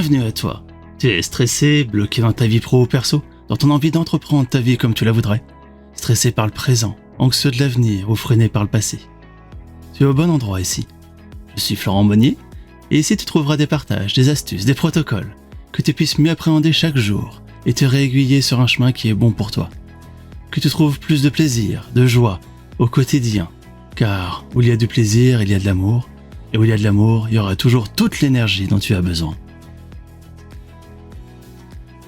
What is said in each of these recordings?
bienvenue à toi. Tu es stressé, bloqué dans ta vie pro ou perso, dans ton envie d'entreprendre ta vie comme tu la voudrais. Stressé par le présent, anxieux de l'avenir ou freiné par le passé. Tu es au bon endroit ici. Je suis Florent Monnier, et ici tu trouveras des partages, des astuces, des protocoles, que tu puisses mieux appréhender chaque jour et te réaiguiller sur un chemin qui est bon pour toi. Que tu trouves plus de plaisir, de joie, au quotidien, car où il y a du plaisir, il y a de l'amour, et où il y a de l'amour, il y aura toujours toute l'énergie dont tu as besoin.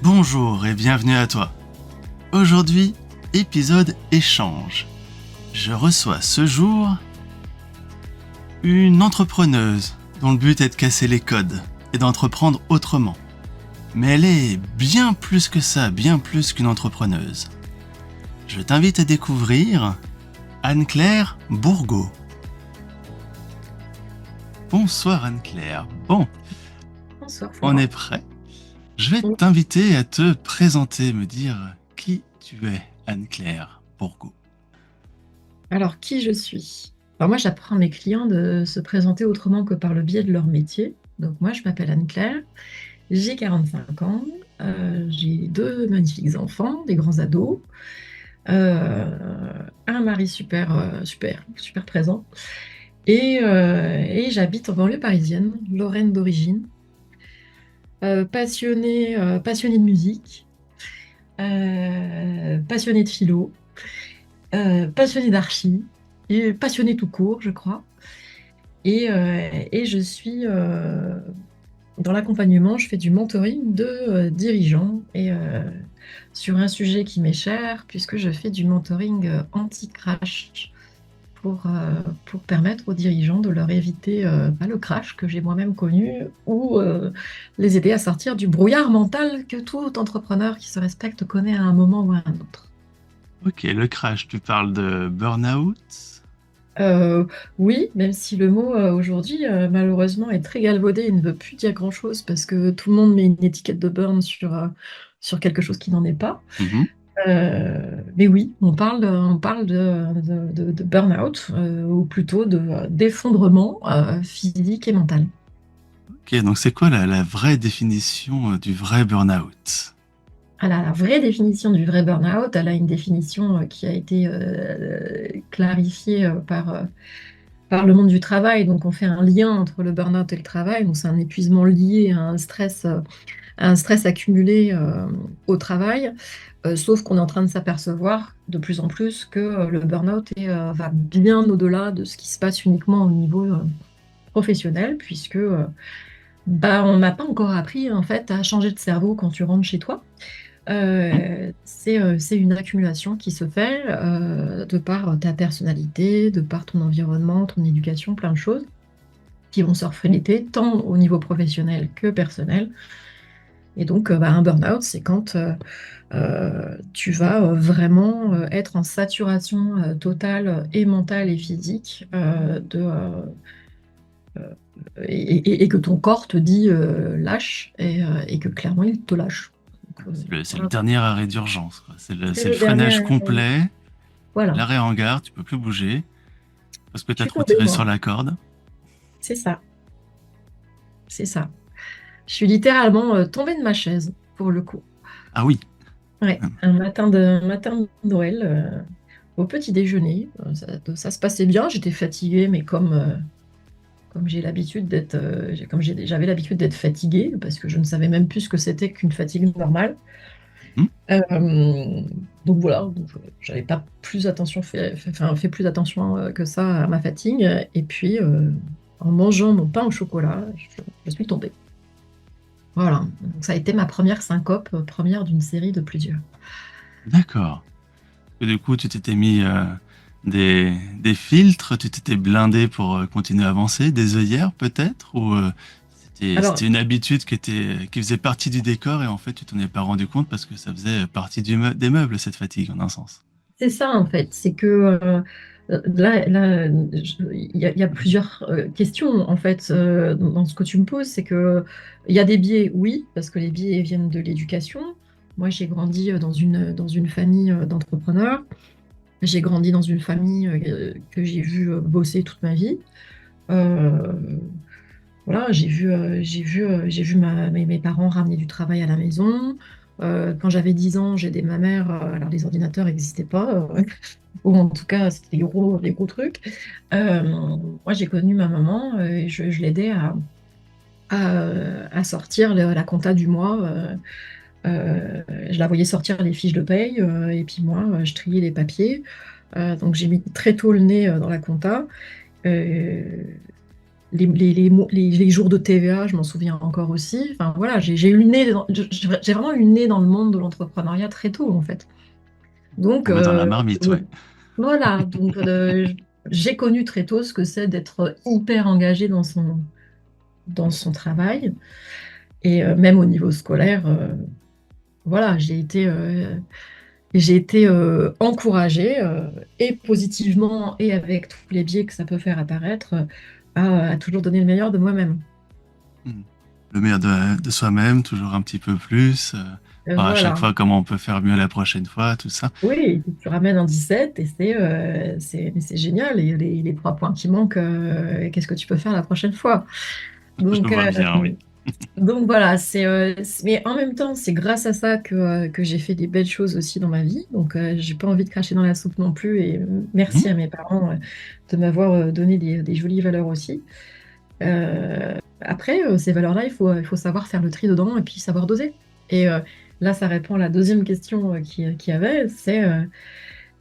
Bonjour et bienvenue à toi. Aujourd'hui, épisode échange. Je reçois ce jour une entrepreneuse dont le but est de casser les codes et d'entreprendre autrement. Mais elle est bien plus que ça, bien plus qu'une entrepreneuse. Je t'invite à découvrir Anne-Claire Bourgault. Bonsoir Anne-Claire. Bon, Bonsoir Florent. on est prêt. Je vais t'inviter à te présenter, me dire qui tu es, Anne-Claire Bourgault. Alors, qui je suis? Alors moi, j'apprends à mes clients de se présenter autrement que par le biais de leur métier. Donc moi, je m'appelle Anne-Claire, j'ai 45 ans, j'ai 2 magnifiques enfants, des grands ados, un mari super présent, et j'habite en banlieue parisienne, Lorraine d'origine, passionnée de musique, passionnée de philo, passionnée d'archi, et passionnée tout court, je crois. Et je suis dans l'accompagnement, je fais du mentoring de dirigeants et sur un sujet qui m'est cher, puisque je fais du mentoring anti-crash pour permettre aux dirigeants de leur éviter le crash que j'ai moi-même connu ou les aider à sortir du brouillard mental que tout entrepreneur qui se respecte connaît à un moment ou à un autre. Ok, le crash, tu parles de burn-out? Euh, oui, même si le mot aujourd'hui, malheureusement, est très galvaudé et ne veut plus dire grand-chose parce que tout le monde met une étiquette de burn sur quelque chose qui n'en est pas. Mhm. Mais oui, on parle de burn-out, ou plutôt d'effondrement physique et mental. Ok, donc c'est quoi la vraie définition du vrai burn-out? Alors, la vraie définition du vrai burn-out, elle a une définition qui a été clarifiée par le monde du travail. Donc, on fait un lien entre le burn-out et le travail. Donc, c'est un épuisement lié à un stress accumulé au travail. Sauf qu'on est en train de s'apercevoir de plus en plus que le burn-out va bien au-delà de ce qui se passe uniquement au niveau professionnel, puisque on n'a pas encore appris en fait à changer de cerveau quand tu rentres chez toi. C'est une accumulation qui se fait de par ta personnalité, de par ton environnement, ton éducation, plein de choses qui vont se refléter tant au niveau professionnel que personnel. Et donc, un burn-out, c'est quand tu vas vraiment être en saturation totale et mentale et physique euh, et que ton corps te dit lâche et que clairement il te lâche. Donc, C'est le voilà. dernier arrêt d'urgence, quoi. C'est C'est le le dernier. freinage complet, Voilà, l'arrêt en gare, tu peux plus bouger parce que je tu as suis trop tombée, tiré sur moi. la corde. C'est ça, c'est ça. Je suis littéralement tombée de ma chaise, pour le coup. Ah oui. Ouais, un matin de Noël, au petit déjeuner, ça se passait bien, j'étais fatiguée, mais comme j'ai l'habitude d'être, j'avais l'habitude d'être fatiguée, parce que je ne savais même plus ce que c'était qu'une fatigue normale. Mhm. Donc voilà, donc, j'avais pas plus attention fait plus attention que ça à ma fatigue. Et puis, en mangeant mon pain au chocolat, je suis tombée. Voilà, donc ça a été ma première syncope, première d'une série de plusieurs. D'accord. Et du coup, tu t'étais mis des filtres, tu t'étais blindé pour continuer à avancer, des œillères peut-être, ou Alors, c'était une habitude qui faisait partie du décor et en fait tu t'en es pas rendu compte parce que ça faisait partie des meubles cette fatigue en un sens. c'est ça en fait, c'est que là, il y a plusieurs questions en fait dans ce que tu me poses. C'est que il y a des biais, oui, parce que les biais viennent de l'éducation. Moi, j'ai grandi dans une famille d'entrepreneurs. J'ai grandi dans une famille que j'ai vue bosser toute ma vie. Euh, voilà, j'ai vu mes parents ramener du travail à la maison. Quand j'avais 10 ans, j'ai aidé ma mère. Alors, les ordinateurs n'existaient pas, ou en tout cas, c'était des gros trucs. Moi, j'ai connu ma maman et je l'aidais à sortir la compta du mois. Je la voyais sortir les fiches de paye et puis moi, je triais les papiers. Donc, j'ai mis très tôt le nez dans la compta. Euh, les jours de TVA, je m'en souviens encore aussi. Enfin voilà, j'ai eu le nez j'ai vraiment eu le nez dans le monde de l'entrepreneuriat très tôt en fait. Donc On met dans la marmite, ouais. voilà, donc j'ai connu très tôt ce que c'est d'être hyper engagé dans son travail et même au niveau scolaire, voilà, j'ai été encouragée et positivement et avec tous les biais que ça peut faire apparaître à toujours donner le meilleur de moi-même. Hmm. Le meilleur de soi-même, toujours un petit peu plus. Voir à chaque Voilà. fois comment on peut faire mieux la prochaine fois, tout ça. Oui, tu ramènes un 17 et mais c'est génial. Et les 3 points qui manquent, qu'est-ce que tu peux faire la prochaine fois? Je Donc, vois bien, oui. voilà, mais en même temps, c'est grâce à ça que j'ai fait des belles choses aussi dans ma vie. Donc, j'ai pas envie de cracher dans la soupe non plus. Et Mhm. merci à mes parents de m'avoir donné des jolies valeurs aussi. Après, ces valeurs-là, il faut savoir faire le tri dedans et puis savoir doser. Et là, ça répond à la deuxième question qu'il y avait,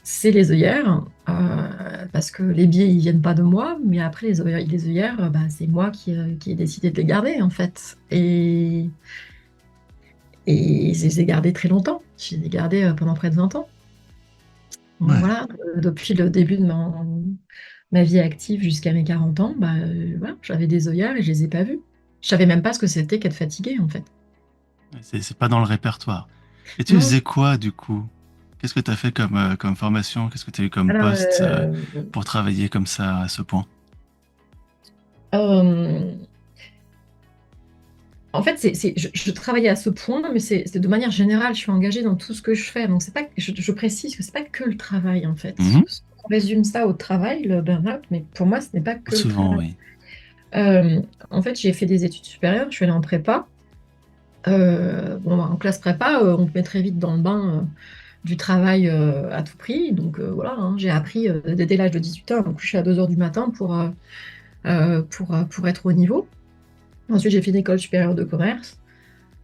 c'est les œillères, parce que les biais, ils viennent pas de moi, mais après, les œillères, bah, c'est moi qui ai décidé de les garder, en fait. Et je les ai gardées très longtemps. Je les ai gardées pendant près de 20 ans. Donc Ouais. voilà, depuis le début de ma vie active jusqu'à mes 40 ans, bah, voilà, j'avais des œillères et je les ai pas vues. Je savais même pas ce que c'était qu'être fatiguée, en fait. C'est pas dans le répertoire. Et tu Non. faisais quoi, du coup? Qu'est-ce que tu as fait comme formation? Qu'est-ce que tu as eu comme Alors, poste pour travailler comme ça à ce point? euh, en fait, je travaillais à ce point, mais c'est de manière générale, je suis engagée dans tout ce que je fais. Donc, c'est pas, je précise que c'est pas que le travail, en fait. Mhm. On résume ça au travail, le burn-out, mais pour moi, ce n'est pas que le Souvent, travail. oui. En fait, j'ai fait des études supérieures, je suis allée en prépa. Bon, bah, en classe prépa, on te met très vite dans le bain du travail à tout prix. Donc, voilà, hein, j'ai appris dès l'âge de 18 ans à me coucher à 2 heures du matin pour être au niveau. Ensuite, j'ai fait une école supérieure de commerce.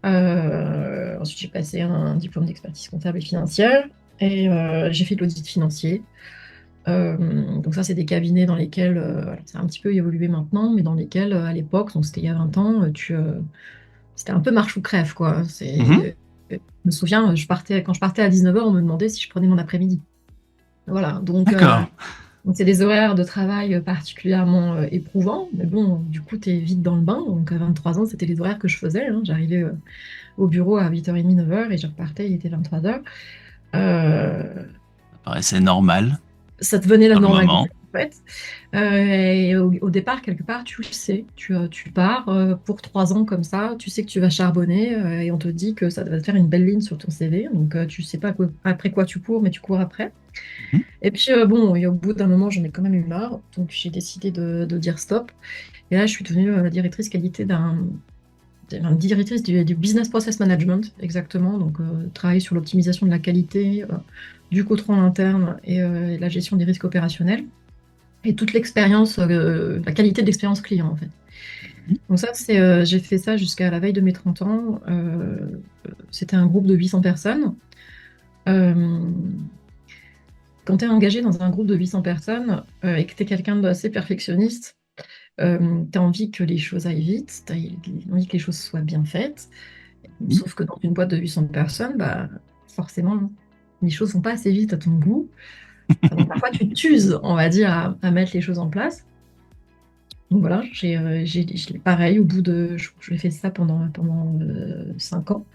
Ensuite, j'ai passé un diplôme d'expertise comptable et financière et j'ai fait de l'audit financier. Donc ça, c'est des cabinets dans lesquels, alors, ça a un petit peu évolué maintenant, mais dans lesquels, à l'époque, donc c'était il y a 20 ans, c'était un peu marche ou crève, quoi. Mhm. Je me souviens, quand je partais à 19 heures, on me demandait si je prenais mon après-midi. Voilà, D'accord. donc c'est des horaires de travail particulièrement éprouvants, mais bon, du coup, tu es vite dans le bain. Donc à 23 ans, c'était les horaires que je faisais, hein. J'arrivais au bureau à 8h30, 9 heures, et je repartais, il était 23 heures. Ça paraissait normal Ça devenait la sur le moment. normalité, en fait. Et au départ, quelque part, tu le sais. Tu pars pour 3 ans comme ça, tu sais que tu vas charbonner et on te dit que ça va te faire une belle ligne sur ton CV. Donc, tu sais pas après quoi tu cours, mais tu cours après. Mhm. Et puis, bon, et au bout d'un moment, j'en ai quand même eu marre. Donc, j'ai décidé de dire stop. Et là, je suis devenue la directrice qualité directrice du business process management, exactement. Donc, travailler sur l'optimisation de la qualité, du contrôle interne et la gestion des risques opérationnels et toute l'expérience, la qualité de l'expérience client, en fait. Mhm. Donc ça, j'ai fait ça jusqu'à la veille de mes 30 ans. C'était un groupe de 800 personnes. Euh, Quand tu es engagé dans un groupe de 800 personnes et que tu es quelqu'un d'assez perfectionniste, tu as envie que les choses aillent vite, tu as envie que les choses soient bien faites. Mhm. Sauf que dans une boîte de 800 personnes, bah, forcément, les choses vont pas assez vite à ton goût. Donc parfois, tu t'uses, on va dire, à mettre les choses en place. Donc voilà, pareil, j'ai fait ça pendant 5 ans.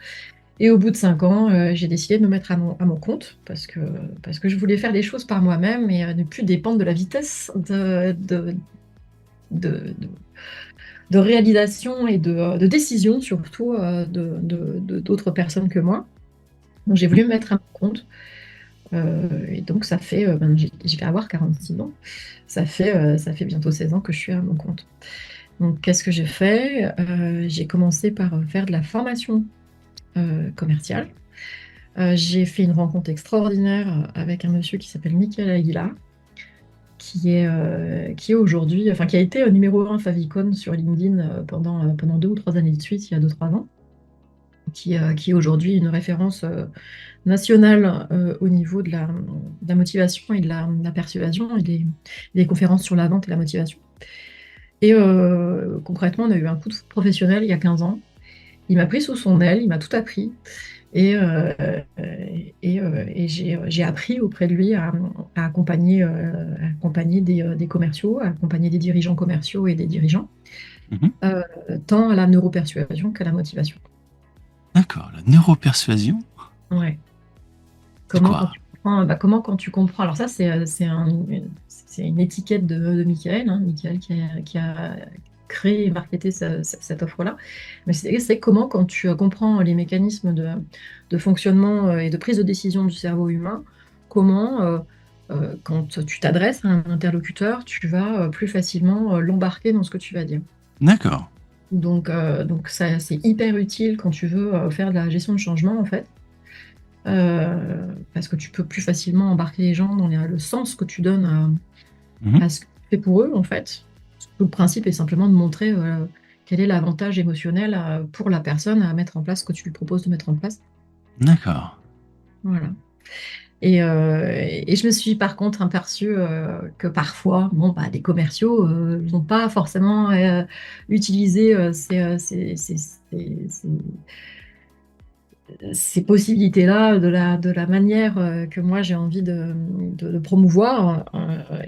Et au bout de 5 ans, j'ai décidé de me mettre à mon compte parce que je voulais faire les choses par moi-même et ne plus dépendre de la vitesse de, de- de réalisation et de décision, surtout d'autres personnes que moi. Donc j'ai voulu me mettre à mon compte. Et donc ça fait, je vais avoir 46 ans. Ça fait bientôt 16 ans que je suis à mon compte. Donc, qu'est-ce que j'ai fait? J'ai commencé par faire de la formation commerciale. J'ai fait une rencontre extraordinaire avec un monsieur qui s'appelle Michael Aguilar, qui est aujourd'hui, enfin qui a été numéro 1 favicon sur LinkedIn pendant 2 ou 3 années de suite, il y a 2, 3 ans, qui est aujourd'hui une référence nationale au niveau de la motivation et de la persuasion et des conférences sur la vente et la motivation. Et concrètement, on a eu un coup de foot professionnel il y a 15 ans. Il m'a pris sous son aile, il m'a tout appris. Et j'ai appris auprès de lui à accompagner des commerciaux, à accompagner des dirigeants commerciaux et des dirigeants, Mhm. tant à la neuropersuasion qu'à la motivation. D'accord, la neuropersuasion, Ouais. c'est Comment quand quoi? tu comprends, quand tu comprends, alors ça c'est une étiquette de Michael, hein, Michael qui a créé et marketé cette offre-là. Mais c'est comment quand tu comprends les mécanismes de fonctionnement et de prise de décision du cerveau humain, comment quand tu t'adresses à un interlocuteur, tu vas plus facilement l'embarquer dans ce que tu vas dire. D'accord. Donc ça c'est hyper utile quand tu veux faire de la gestion de changement en fait. Parce que tu peux plus facilement embarquer les gens dans le sens que tu donnes Mhm. à ce que tu fais pour eux, en fait. Le principe est simplement de montrer quel est l'avantage émotionnel pour la personne à mettre en place ce que tu lui proposes de mettre en place. D'accord. Voilà. Et je me suis par contre aperçue que parfois, bon, bah, des commerciaux n'ont pas forcément utilisé ces possibilités-là de la manière que moi j'ai envie de promouvoir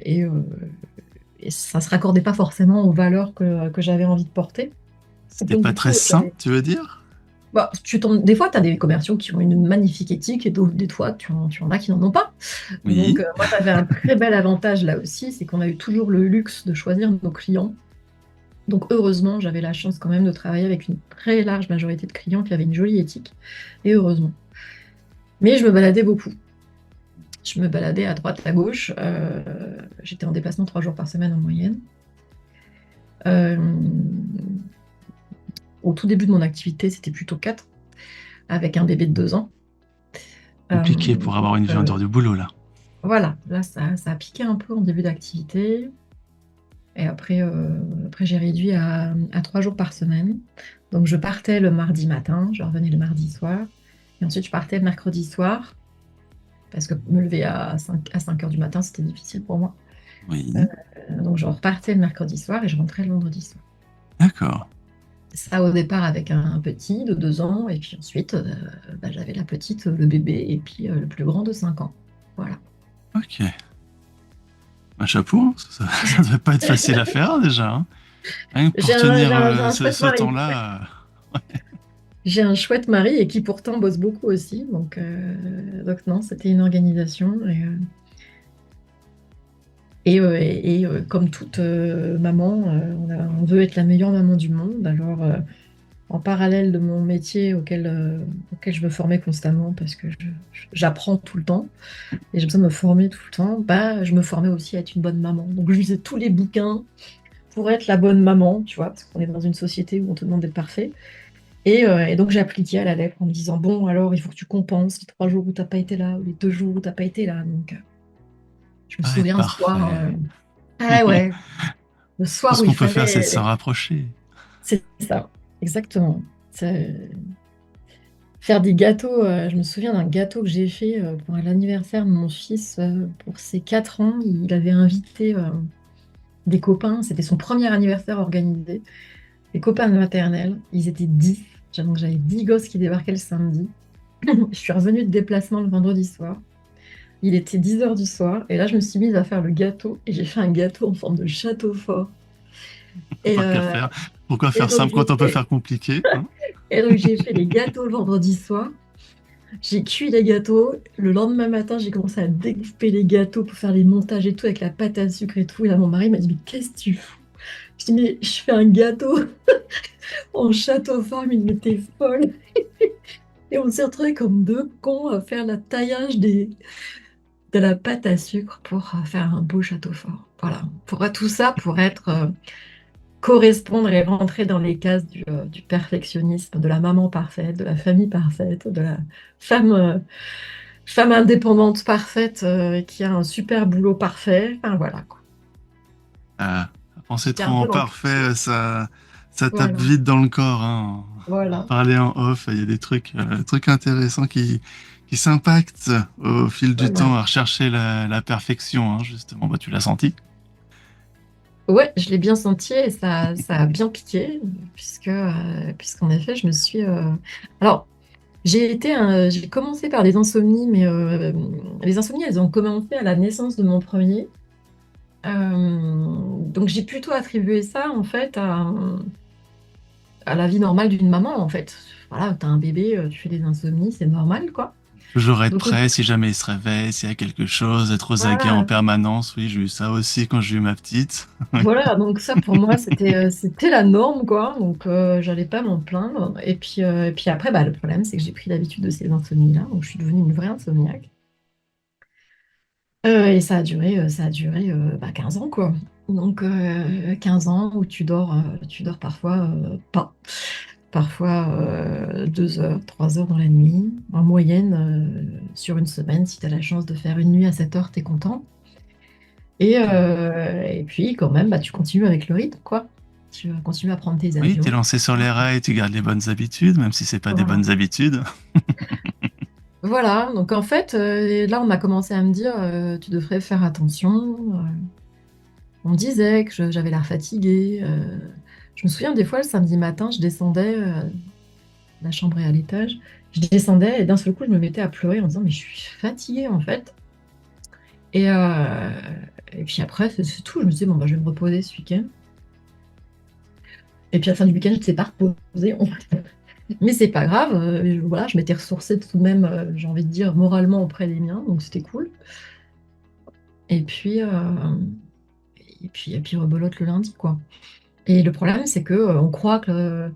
et ça ne se raccordait pas forcément aux valeurs que j'avais envie de porter. C'était Donc pas du très coup, sain, tu veux dire? bah, des fois, tu as des commerciaux qui ont une magnifique éthique et des fois, tu en as qui n'en ont pas. Donc Oui. moi, j'avais un très bel avantage là aussi, c'est qu'on a eu toujours le luxe de choisir nos clients. Donc heureusement, j'avais la chance quand même de travailler avec une très large majorité de clients qui avaient une jolie éthique. Et heureusement. Mais je me baladais beaucoup. Je me baladais à droite, à gauche. J'étais en déplacement 3 jours par semaine en moyenne. Euh, Au tout début de mon activité, c'était plutôt 4, avec un bébé de 2 ans. Compliqué pour avoir une vie en Euh, dehors du boulot, là. voilà, là, ça a piqué un peu en début d'activité. Et après j'ai réduit à 3 jours par semaine. Donc, je partais le mardi matin, je revenais le mardi soir. Et ensuite, je partais le mercredi soir, parce que me lever à 5 heures du matin, c'était difficile pour moi. Euh, Oui. donc, je repartais le mercredi soir et je rentrais le vendredi soir. D'accord. Ça au départ avec un petit de 2 ans, et puis ensuite, bah, j'avais la petite, le bébé, et puis le plus grand de 5 ans. Voilà. Ok. Un chapeau, hein. Ça devait pas être facile à faire, déjà, hein. Rien que J'ai pour un, tenir j'ai un- j'ai un chouette ce mari. temps-là. J'ai un chouette mari et qui pourtant bosse beaucoup aussi. Donc non, c'était une organisation. Comme toute maman, on veut être la meilleure maman du monde. Alors, en parallèle de mon métier auquel je me formais constamment parce que j'apprends tout le temps et j'ai besoin de me former tout le temps, bah, je me formais aussi à être une bonne maman. Donc, je lisais tous les bouquins pour être la bonne maman, tu vois, parce qu'on est dans une société où on te demande d'être parfait. Et donc, j'appliquais à la lettre en me disant, bon, alors, il faut que tu compenses les 3 jours où tu n'as pas été là ou les 2 jours où tu n'as pas été là. Donc, je me Pas être souviens un soir, parfait. ah ouais, le Tout soir ce où il qu'on peut faire, c'est de s'en fallait. rapprocher. C'est ça, exactement. Faire des gâteaux, je me souviens d'un gâteau que j'ai fait pour l'anniversaire de mon fils pour ses 4 ans. Il avait invité des copains, c'était son premier anniversaire organisé, des copains de maternelle. Ils étaient 10, donc j'avais 10 gosses qui débarquaient le samedi. Je suis revenue de déplacement le vendredi soir. Il était 10 heures du soir et là je me suis mise à faire le gâteau et j'ai fait un gâteau en forme de château fort. Et, Tant qu'à euh, faire. Pourquoi et faire donc simple j'ai quand on peut fait, faire compliqué, hein? et donc j'ai fait les gâteaux le vendredi soir. J'ai cuit les gâteaux. Le lendemain matin, j'ai commencé à découper les gâteaux pour faire les montages et tout avec la pâte à sucre et tout. Et là, mon mari m'a dit, mais qu'est-ce que tu fous? Je dis, mais je fais un gâteau en château fort. Il me dit, mais t'es folle. Et on s'est retrouvés comme deux cons à faire la taillage de la pâte à sucre pour faire un beau château fort. Voilà. Tout ça pour être correspondre et rentrer dans les cases du perfectionnisme, de la maman parfaite, de la famille parfaite, de la femme, femme indépendante parfaite qui a un super boulot parfait. Enfin voilà, quoi. À penser J'étais trop un en peu dans le parfait, cliché. ça tape Voilà, vite dans le corps, hein. En voilà, parler en off, il y a des trucs intéressants qui s'impactent au fil du temps voilà. à rechercher la perfection, hein, justement. Bah, tu l'as senti. Ouais, je l'ai bien senti et ça a bien piqué, puisqu'en effet, je me suis. Alors, j'ai commencé par des insomnies, mais les insomnies, elles ont commencé à la naissance de mon premier. Donc, j'ai plutôt attribué ça, en fait, à la vie normale d'une maman, en fait. Voilà, t'as un bébé, tu fais des insomnies, c'est normal, quoi. Toujours être Donc, prêt si jamais il se réveille, s'il y a quelque chose, être aux aguets en voilà, permanence. Oui, j'ai eu ça aussi quand j'ai eu ma petite. voilà, donc ça pour moi c'était la norme quoi, donc j'allais pas m'en plaindre. Et puis après bah, le problème c'est que j'ai pris l'habitude de ces insomnies-là, donc je suis devenue une vraie insomniaque. Et ça a duré bah, 15 ans quoi. Donc 15 ans où tu dors parfois pas, parfois 2 heures, 3 heures dans la nuit. En moyenne, sur une semaine, si tu as la chance de faire une nuit à 7 heures, t'es content. Et puis, quand même, bah, tu continues avec le rythme, quoi. Tu continues à prendre tes Oui, t'es avions. lancé sur les rails, tu gardes les bonnes habitudes, même si c'est pas des Voilà. bonnes habitudes. Voilà. Donc, en fait, là, on a commencé à me dire, tu devrais faire attention. On me disait que j'avais l'air fatiguée. Je me souviens, des fois, le samedi matin, je descendais, la chambre est à l'étage, je descendais et d'un seul coup, je me mettais à pleurer en disant, mais je suis fatiguée, en fait. Et, euh, et puis après, c'est tout. Je me disais, bon, bah, je vais me reposer ce week-end. Et puis à la fin du week-end, je ne sais pas reposer. Mais c'est pas grave, voilà, je m'étais ressourcée tout de même, j'ai envie de dire, moralement auprès des miens, donc c'était cool. Et puis, et puis rebelote le lundi, quoi. Et le problème, c'est que on croit que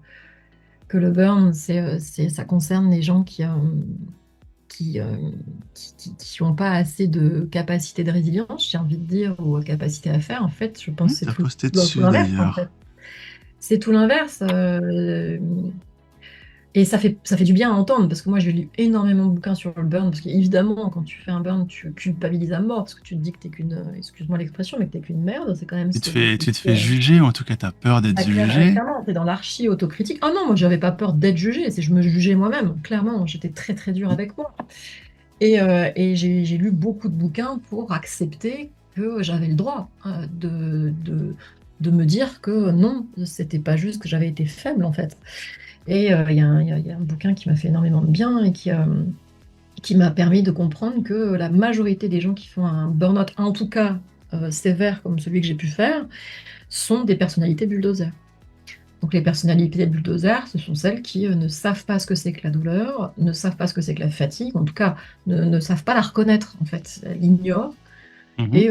le burn, ça concerne les gens qui, euh, qui ont pas assez de capacité de résilience, j'ai envie de dire, ou capacité à faire. En fait, je pense que c'est T'as tout, posté tout dessus l'inverse, en fait. d'ailleurs. C'est tout l'inverse. Et ça fait du bien à entendre, parce que moi j'ai lu énormément de bouquins sur le burn, parce qu'évidemment, quand tu fais un burn, tu culpabilises à mort, parce que tu te dis que t'es qu'une, excuse-moi l'expression, mais que t'es qu'une merde, c'est quand même ce que j'ai Tu te vécu. fais juger, ou en tout cas t'as peur d'être Ah, jugé. clairement, t'es dans l'archi-autocritique. Ah non, moi j'avais pas peur d'être jugée, c'est je me jugeais moi-même, clairement, j'étais très très dure avec moi. Et j'ai lu beaucoup de bouquins pour accepter que j'avais le droit de me dire que non, c'était pas juste que j'avais été faible en fait. Et il y a un bouquin qui m'a fait énormément de bien et qui m'a permis de comprendre que la majorité des gens qui font un burn-out, en tout cas sévère comme celui que j'ai pu faire, sont des personnalités bulldozer. Donc les personnalités bulldozer, ce sont celles qui ne savent pas ce que c'est que la douleur, ne savent pas ce que c'est que la fatigue, en tout cas ne savent pas la reconnaître en fait, elles l'ignorent Mhm. et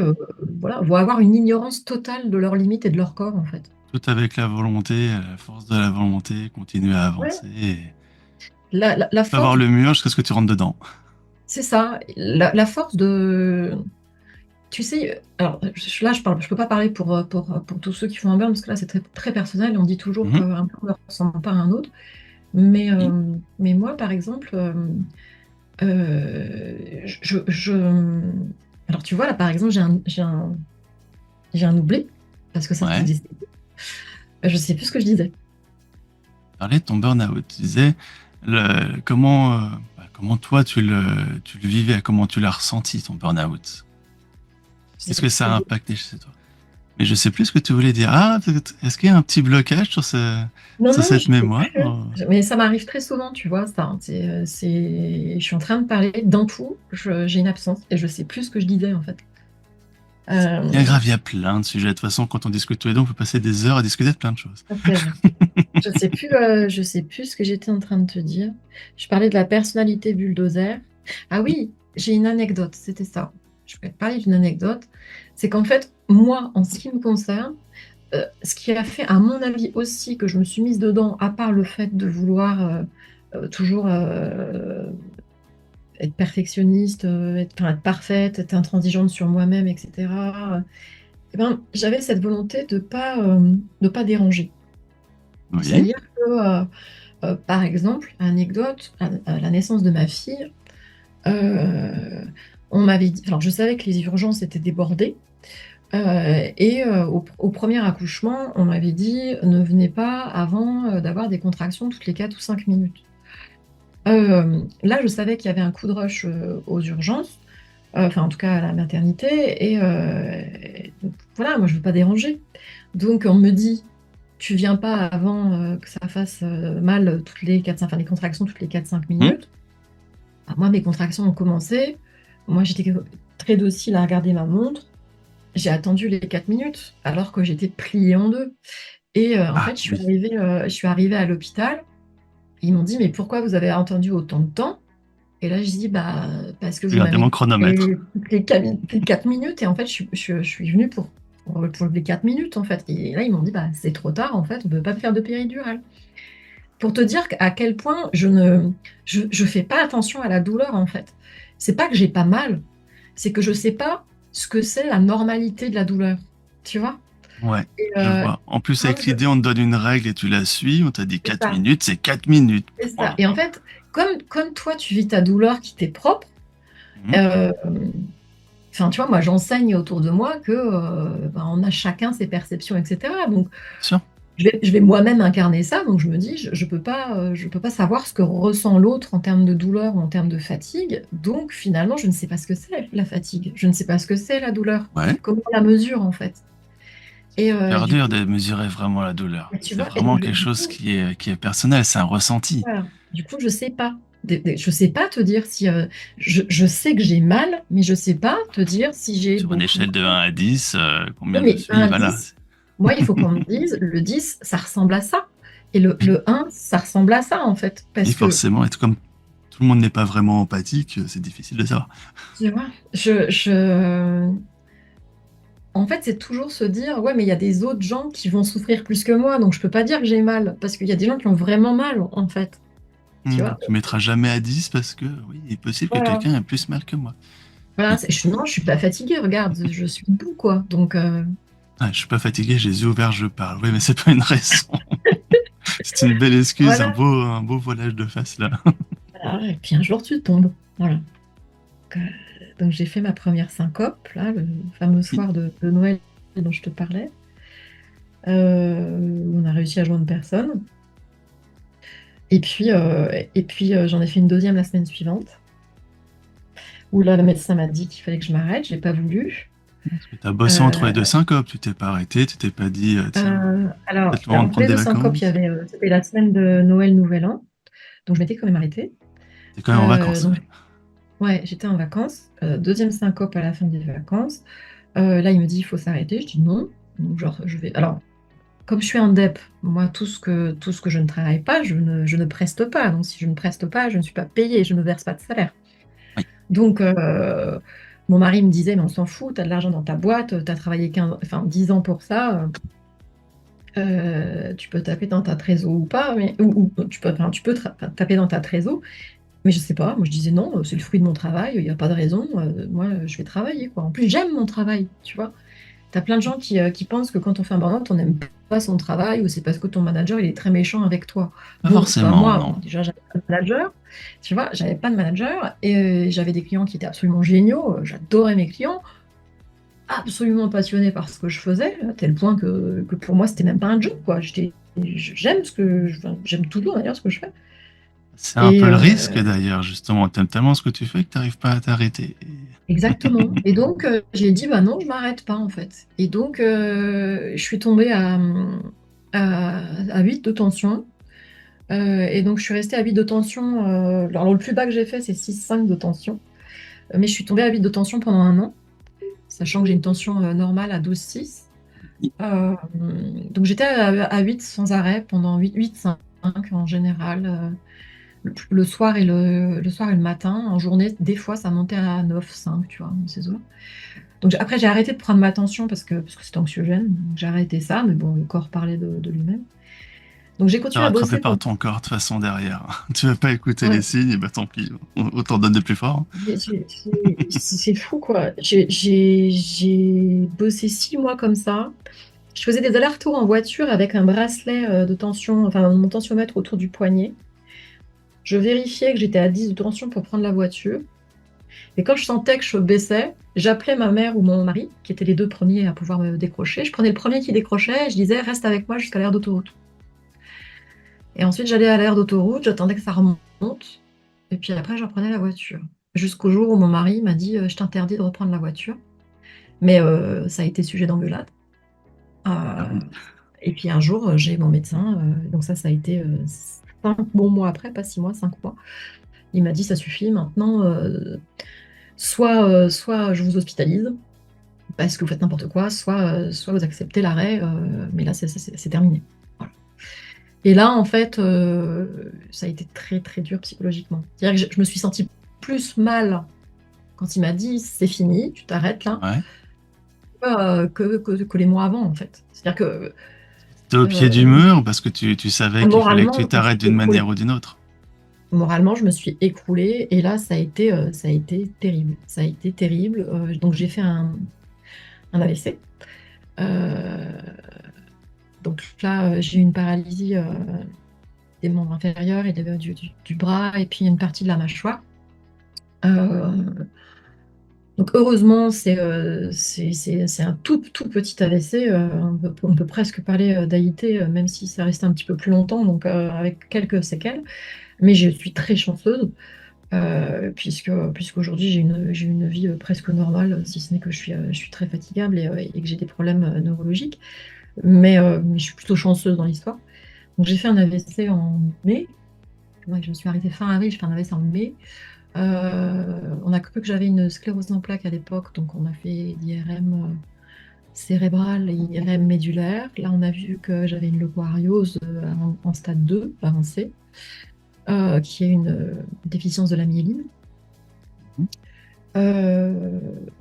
voilà, vont avoir une ignorance totale de leurs limites et de leur corps en fait. Tout avec la volonté, la force de la volonté, continuer à Ouais. avancer et La pas voir force, le mur jusqu'à ce que tu rentres dedans. c'est ça, la force de. Tu sais, alors là, je peux pas parler pour tous ceux qui font un burn, parce que là, c'est très, très personnel. On dit toujours Mhm. qu'un burn ne ressemble pas à un autre. Oui. Mais moi, par exemple, alors tu vois, là, par exemple, j'ai un oubli, parce que ça Ouais. faisait. Je sais plus ce que je disais. Parler de ton burn-out. Tu disais comment toi tu le vivais, comment tu l'as ressenti ton burn-out. Est-ce que ça a impacté chez toi? Mais je sais plus ce que tu voulais dire. Ah, est-ce qu'il y a un petit blocage Non, sur non, cette je sais mémoire? plus. Mais ça m'arrive très souvent, tu vois, ça, hein. Je suis en train de parler d'un coup, j'ai une absence et je sais plus ce que je disais en fait. C'est bien Euh, grave, il y a plein de sujets. De toute façon, quand on discute tous les deux, on peut passer des heures à discuter de plein de choses. c'est vrai. Je sais plus ce que j'étais en train de te dire. Je parlais de la personnalité bulldozer. Ah Oui. oui, j'ai une anecdote, c'était ça. Je vais te parler d'une anecdote. C'est qu'en fait, moi, en ce qui me concerne, ce qui a fait, à mon avis aussi, que je me suis mise dedans, à part le fait de vouloir toujours être perfectionniste, être parfaite, être intransigeante sur moi-même, etc. eh ben, j'avais cette volonté de pas déranger. Oui. C'est-à-dire que, par exemple, anecdote, à la naissance de ma fille, on m'avait dit, alors je savais que les urgences étaient débordées, et au premier accouchement, on m'avait dit: «Ne venez pas avant, d'avoir des contractions toutes les 4 ou 5 minutes». Là, je savais qu'il y avait un coup de rush, aux urgences, enfin, en tout cas à la maternité et donc voilà, moi je veux pas déranger. Donc on me dit: «Tu viens pas avant, que ça fasse, mal toutes les 4-5, enfin les contractions toutes les 4-5 Mmh. minutes». Bah, moi mes contractions ont commencé, moi j'étais très docile à regarder ma montre, j'ai attendu les 4 minutes alors que j'étais pliée en 2 et en Ah fait oui, je suis arrivée à l'hôpital, ils m'ont dit: «Mais pourquoi vous avez attendu autant de temps?» Et là, je dis: «Bah, parce que vous regardez mon m'avez chronomètre. appelé toutes les 4 minutes et en fait, je suis venue pour les 4 minutes, en fait». Et là, ils m'ont dit: «Bah, c'est trop tard, en fait, on peut pas faire de péridurale». Pour te dire à quel point je fais pas attention à la douleur, en fait. C'est pas que j'ai pas mal, c'est que je sais pas ce que c'est la normalité de la douleur, tu vois? Ouais, Et je vois. En plus, quand avec je l'idée, on te donne une règle et tu la suis. On t'a dit c'est 4 ça, minutes, c'est 4 minutes. c'est ça. Point. Et en fait, comme toi, tu vis ta douleur qui t'est propre, Mmh. hem enfin, tu vois, moi, j'enseigne autour de moi que, ben, on a chacun ses perceptions et cetera. Donc Bien sûr. je vais moi-même incarner ça, donc je me dis: je peux pas savoir ce que ressent l'autre en termes de douleur ou en termes de fatigue, donc finalement, je ne sais pas ce que c'est la fatigue. Je ne sais pas ce que c'est la douleur. Ouais. Comment on la mesure, en fait? Et Hyper du dur coup, de mesurer vraiment la douleur. tu C'est vois? Et vraiment donc quelque du chose coup, qui est personnel, c'est un ressenti. voilà, du coup, je sais pas. Je sais pas te dire si, je sais que j'ai mal, mais je sais pas te dire si j'ai Sur une beaucoup échelle de mal. 1 à 10, Oui, combien je mais suis, un voilà. 10, moi, il faut qu'on me dise, le 10, ça ressemble à ça. Et Oui, le 1, ça ressemble à ça, en fait. oui, Parce que, forcément, et tout comme tout le monde n'est pas vraiment empathique, c'est difficile de savoir. tu vois, en fait, c'est toujours se dire, ouais, mais il y a des autres gens qui vont souffrir plus que moi, donc je peux pas dire que j'ai mal, parce qu'il y a des gens qui ont vraiment mal, en fait. Tu vois? Tu mettras jamais à 10 parce que, oui, il est possible que Voilà. quelqu'un ait plus mal que moi. Voilà, Oui. non, je suis pas fatiguée, regarde, je suis debout, quoi. Donc, Ah, je suis pas fatigué, j'ai les yeux ouverts, je parle. Oui, mais c'est pas une raison. C'est une belle excuse, voilà. un beau voilage de face là. Voilà. Et puis un jour, tu tombes. Voilà. Donc, donc j'ai fait ma première syncope, là, le fameux Oui, soir de Noël dont je te parlais. Où on a réussi à joindre personne. Et puis j'en ai fait une deuxième la semaine suivante, où là, le médecin m'a dit qu'il fallait que je m'arrête, j'ai pas voulu. parce que t'as bossé entre les deux Euh, syncopes, tu t'es pas arrêté, tu t'es pas dit, tiens, peut-être le moment de Entre prendre les des deux syncopes, il y vacances. avait, c'était la semaine de Noël, Nouvel An, donc je m'étais quand même arrêtée. T'es quand même en vacances, Donc ouais. ouais, j'étais en vacances, deuxième syncope à la fin des vacances. Là, il me dit: «Il faut s'arrêter». Je dis: «Non». Donc genre, je vais alors, comme je suis en DEP, moi, tout ce que je ne travaille pas, je ne preste pas. Donc si je ne preste pas, je ne suis pas payée, je ne verse pas de salaire. Oui, Donc mon mari me disait: «Mais on s'en fout, tu as de l'argent dans ta boîte, tu as travaillé 15 enfin 10 ans pour ça, tu peux taper dans ta trésor ou pas, mais ou tu peux enfin tu peux taper dans ta trésor». Mais je sais pas, moi je disais: «Non, c'est le fruit de mon travail, il y a pas de raison, moi, je vais travailler, quoi». En plus, j'aime mon travail, tu vois? Tu as plein de gens qui pensent que quand on fait un burn-out, on n'aime pas son travail ou c'est parce que ton manager, il est très méchant avec toi. pas Bon, c'est pas forcément, moi. Bon, non. déjà, j'avais pas de manager, tu vois? J'avais pas de manager et j'avais des clients qui étaient absolument géniaux, j'adorais mes clients, absolument passionnés par ce que je faisais, à tel point que pour moi, c'était même pas un job, quoi. J'aime ce que enfin, j'aime toujours d'ailleurs ce que je fais C'est un et peu le risque d'ailleurs, justement. T'aimes tellement ce que tu fais que t'arrives pas à t'arrêter. exactement. Et donc, j'ai dit: «Bah non, je m'arrête pas, en fait». Et donc, je suis tombée à 8 de tension, et donc je suis restée à 8 de tension, alors le plus bas que j'ai fait, c'est 6,5 de tension, mais je suis tombée à 8 de tension pendant 1 an, sachant que j'ai une tension, normale à 12,6. Hem, donc j'étais à 8 sans arrêt pendant 8-5 en général, le soir et le soir et le matin. En journée, des fois, ça montait à 9-5, tu vois, dans ces eaux-là. Donc après j'ai arrêté de prendre ma tension parce que c'était anxiogène, donc j'ai arrêté ça, mais bon, le corps parlait de lui-même. Donc j'ai T'es continué à rattrapé bosser. par ton corps de toute façon derrière. Tu vas pas écouter les Ouais. signes, et bah tant pis, autant donne de plus fort. Hein. C'est fou, quoi. J'ai bossé 6 mois comme ça. Je faisais des allers-retours en voiture avec un bracelet de tension, enfin mon tensiomètre autour du poignet. Je vérifiais que j'étais à 10 de tension pour prendre la voiture. Et quand je sentais que je baissais, j'appelais ma mère ou mon mari, qui étaient les deux premiers à pouvoir me décrocher. Je prenais le premier qui décrochait et je disais, reste avec moi jusqu'à l'aire d'autoroute. Et ensuite, j'allais à l'aire d'autoroute, j'attendais que ça remonte. Et puis après, je reprenais la voiture. Jusqu'au jour où mon mari m'a dit, je t'interdis de reprendre la voiture. Mais ça a été sujet d'engueulade. Ah Euh, oui. et puis un jour, j'ai mon médecin, donc ça a été 5 bons mois après, pas 6 mois, 5 mois. Il m'a dit, ça suffit, maintenant, soit je vous hospitalise, parce que vous faites n'importe quoi, soit vous acceptez l'arrêt, mais là, c'est terminé. Voilà. Et là, en fait, ça a été très, très dur psychologiquement. C'est-à-dire que je me suis sentie plus mal quand il m'a dit, c'est fini, tu t'arrêtes là, Ouais. que les mois avant, en fait. C'est-à-dire que T'es au pied du euh, mur parce que tu savais qu'il fallait que moralement, tu je me suis t'arrêtes d'une écroulée. manière ou d'une autre. Moralement, je me suis écroulée et là, ça a été terrible. Ça a été terrible. Donc, j'ai fait un AVC. Euh, donc là, j'ai eu une paralysie des membres inférieurs et du bras et puis une partie de la mâchoire. Euh, donc heureusement, c'est un tout, tout petit AVC. On peut presque parler d'AIT, même si ça restait un petit peu plus longtemps, donc avec quelques séquelles. Mais je suis très chanceuse. Puisqu'aujourd'hui j'ai une vie presque normale, si ce n'est que je suis très fatigable et que j'ai des problèmes neurologiques. Mais je suis plutôt chanceuse dans l'histoire. Donc j'ai fait un AVC en mai. Ouais, je me suis arrêtée fin avril, j'ai fait un AVC en mai. On a cru que j'avais une sclérose en plaques à l'époque, donc on a fait l'IRM cérébrale et IRM médulaire. Là, on a vu que j'avais une leucoariose en stade 2 avancé, qui est une déficience de la myéline. Mhm.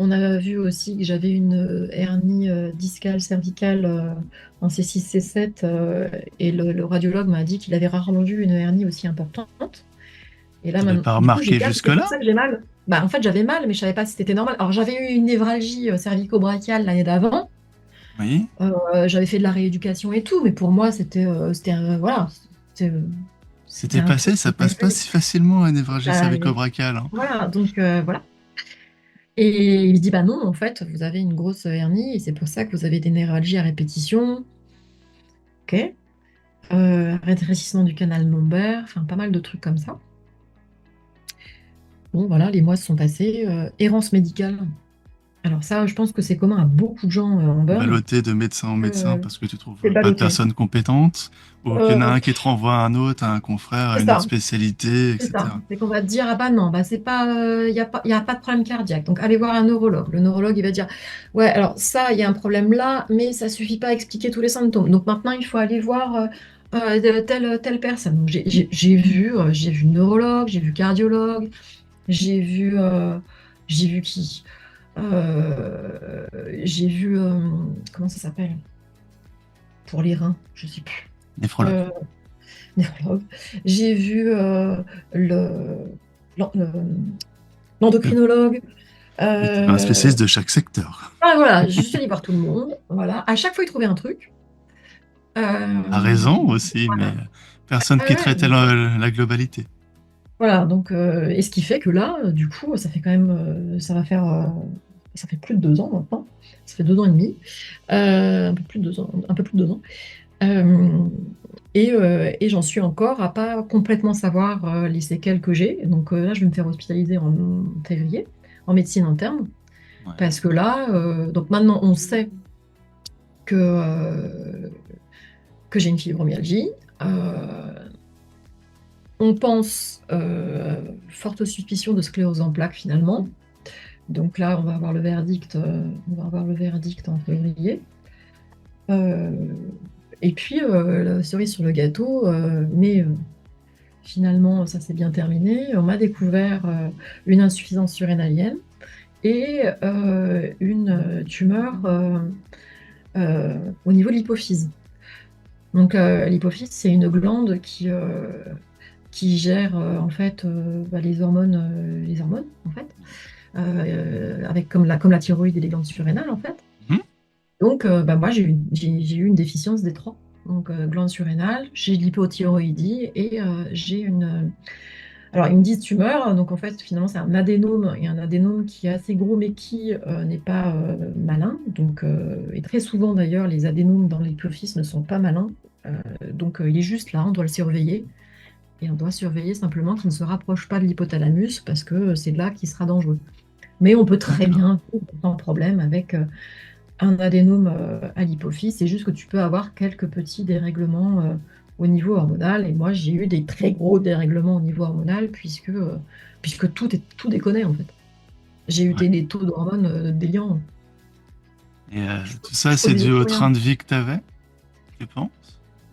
On a vu aussi que j'avais une hernie discale cervicale en C6, C7 et le radiologue m'a dit qu'il avait rarement vu une hernie aussi importante. Et là, T'avais pas du coup, j'ai remarqué dit, ah, c'est pour jusque-là? ça que j'ai mal. Bah, en fait, j'avais mal, mais je savais pas si c'était normal. Alors, j'avais eu une névralgie cervico-brachiale l'année d'avant. Oui. J'avais fait de la rééducation et tout, mais pour moi, voilà, c'était c'était C'était un truc passé, qui ça passe pas m'avait. si facilement une névralgie Bah, cervico-brachiale. Hein. voilà, donc voilà. Et il me dit, bah non, en fait, vous avez une grosse hernie et c'est pour ça que vous avez des névralgies à répétition. Ok. Rétrécissement du canal lombaire, enfin pas mal de trucs comme ça. Bon, voilà, les mois se sont passés. Errance médicale. Alors ça, je pense que c'est commun à beaucoup de gens en burn. Ballotté de médecin en médecin Euh, parce que tu c'est trouves pas de ballotté. personnes compétentes, ou qu'il y en a Euh, un qui te renvoie à un autre, à un confrère, à c'est une autre ça, spécialité, c'est ça. etc. C'est qu'on va te dire, ah bah non, bah c'est pas, y a pas de problème cardiaque. Donc allez voir un neurologue. Le neurologue, il va dire, ouais, alors ça, il y a un problème là, mais ça suffit pas à expliquer tous les symptômes. Donc maintenant, il faut aller voir telle personne. Donc j'ai vu neurologue, j'ai vu cardiologue, j'ai vu, euh, j'ai vu qui? Euh, j'ai vu, comment ça s'appelle? Pour les reins, je sais plus. Néphrologue. Euh, neurologue. J'ai vu le, l'en- le- l'endocrinologue. Et t'es un Euh, spécialiste de chaque secteur. voilà, je suis allée voir tout le monde. Voilà. À chaque fois, il trouvait un truc. À Euh, raison aussi, mais voilà. personne Ah qui ouais, traitait la globalité. voilà, donc, et ce qui fait que là, du coup, ça fait quand même, ça fait plus de 2 ans maintenant. Ça fait 2 ans et demi. Un peu plus de 2 ans, un peu plus de 2 ans. Euh, et j'en suis encore à pas complètement savoir les séquelles que j'ai. Donc là, je vais me faire hospitaliser en février, en médecine interne, Ouais. parce que là, donc maintenant, on sait que, euh, que j'ai une fibromyalgie. On pense, forte suspicion de sclérose en plaques finalement. Donc là, on va avoir le verdict en février. Euh, et puis, la cerise sur le gâteau, mais finalement, ça s'est bien terminé. On m'a découvert une insuffisance surrénalienne et une tumeur au niveau de l'hypophyse. Donc, l'hypophyse, c'est une glande qui gère en fait les hormones en fait, avec comme la thyroïde et les glandes surrénales en fait. Mhm. Donc, moi, j'ai eu une déficience des trois. Donc, glande surrénale, j'ai de l'hypothyroïdie et j'ai alors, ils me disent tumeur. Donc, en fait, finalement, c'est un adénome et un adénome qui est assez gros mais qui n'est pas malin. Donc, et très souvent, d'ailleurs, les adénomes dans l'hypophyse ne sont pas malins. Donc, il est juste là, on doit le surveiller. Et on doit surveiller simplement qu'il ne se rapproche pas de l'hypothalamus parce que c'est là qu'il sera dangereux. Mais on peut très D'accord. bien vivre sans problème avec un adénome à l'hypophyse. C'est juste que tu peux avoir quelques petits dérèglements au niveau hormonal. Et moi, j'ai eu des très gros dérèglements au niveau hormonal puisque tout déconnait en fait. J'ai eu Ouais. des taux d'hormones déliants. Et Je tout ça, c'est produisais dû au plus rien. train de vie que tu avais, tu penses?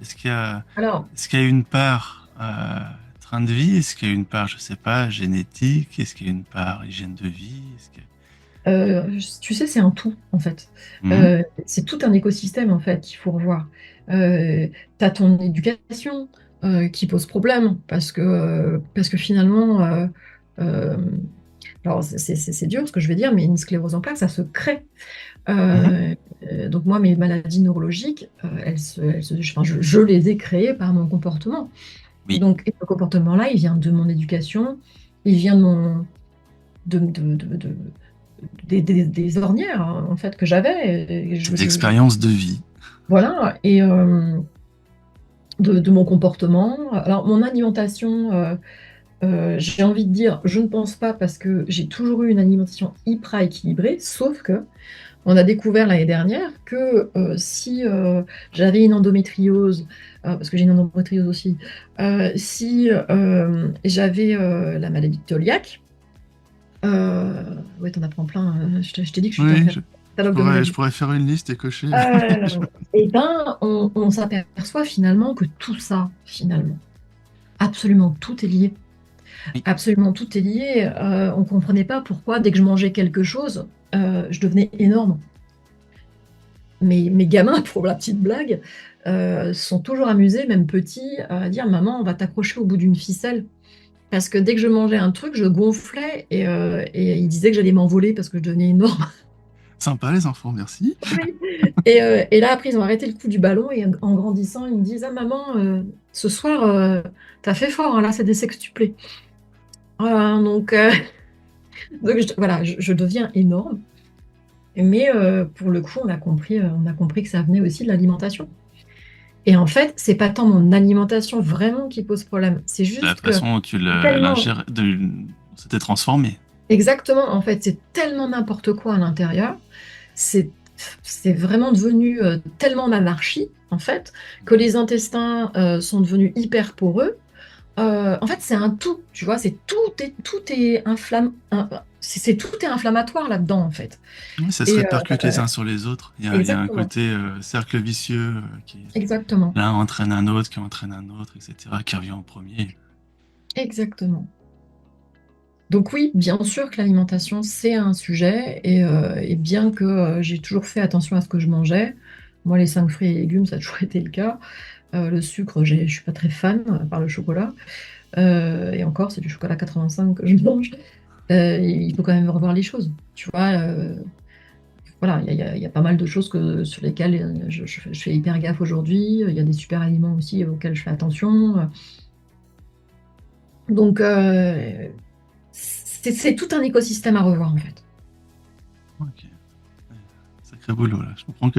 Est-ce qu'il y a, Alors, est-ce qu'il y a une part train de vie? Est-ce qu'il y a une part, je sais pas, génétique? Est-ce qu'il y a une part hygiène de vie? Est-ce qu'il y a- tu sais, c'est un tout, en fait. Mhm. C'est tout un écosystème, en fait, qu'il faut revoir. Tu as ton éducation qui pose problème, parce que finalement, euh, alors c'est dur ce que je vais dire, mais une sclérose en plaques, ça se crée. Mhm. Donc moi, mes maladies neurologiques, enfin, je les ai créées par mon comportement. Oui. Donc, et ce comportement-là, il vient de mon éducation, il vient de, des ornières hein, en fait que j'avais. Et Tes expériences de vie. voilà, et de mon comportement. Alors, mon alimentation, j'ai envie de dire, je ne pense pas parce que j'ai toujours eu une alimentation hyper équilibrée, sauf que on a découvert l'année dernière que si j'avais une endométriose, parce que j'ai une endométriose aussi, si j'avais la maladie de Toliac, ouais, t'en apprends plein, je t'ai dit que je suis en Oui, fait catalogue de je maladies. pourrais faire une liste et cocher. Et ben, on s'aperçoit finalement que tout ça, finalement, absolument tout est lié. Oui. Absolument tout est lié. On ne comprenait pas pourquoi, dès que je mangeais quelque chose, je devenais énorme. Mes gamins, pour la petite blague, sont toujours amusés, même petits, à dire maman, on va t'accrocher au bout d'une ficelle. Parce que dès que je mangeais un truc, je gonflais et ils disaient que j'allais m'envoler parce que je devenais énorme. Sympa les enfants, merci. Oui. Et là, après, ils ont arrêté le coup du ballon et en grandissant, ils me disent ah, maman, ce soir, t'as fait fort, hein, là, c'est des sextuplés. Donc, donc voilà, je deviens énorme. Mais pour le coup, on a compris que ça venait aussi de l'alimentation. Et en fait, c'est pas tant mon alimentation vraiment qui pose problème. C'est La juste que façon dont tu tellement, l'ingères, c'était transformé. exactement, en fait, c'est tellement n'importe quoi à l'intérieur. C'est, c'est vraiment devenu tellement l'anarchie, en fait, que les intestins sont devenus hyper poreux. En fait, c'est un tout, tu vois, tout est tout est inflammatoire là-dedans, en fait. Oui, ça se Et répercute les uns sur les autres. Il y a un exactement, côté cercle vicieux qui exactement, l'un entraîne un autre, qui entraîne un autre, etc., qui revient en premier. exactement. Donc oui, bien sûr que l'alimentation, c'est un sujet, et bien que j'ai toujours fait attention à ce que je mangeais, moi, les 5 fruits et légumes, ça a toujours été le cas. Le sucre, je suis pas très fan, à part le chocolat. Et encore, c'est du chocolat 85 que je mange. Il faut quand même revoir les choses. Tu vois, voilà, il y a pas mal de choses sur lesquelles je fais hyper gaffe aujourd'hui. Il y a des super aliments aussi auxquels je fais attention. Donc, c'est tout un écosystème à revoir, en fait. Ok. Sacré boulot, là. Je comprends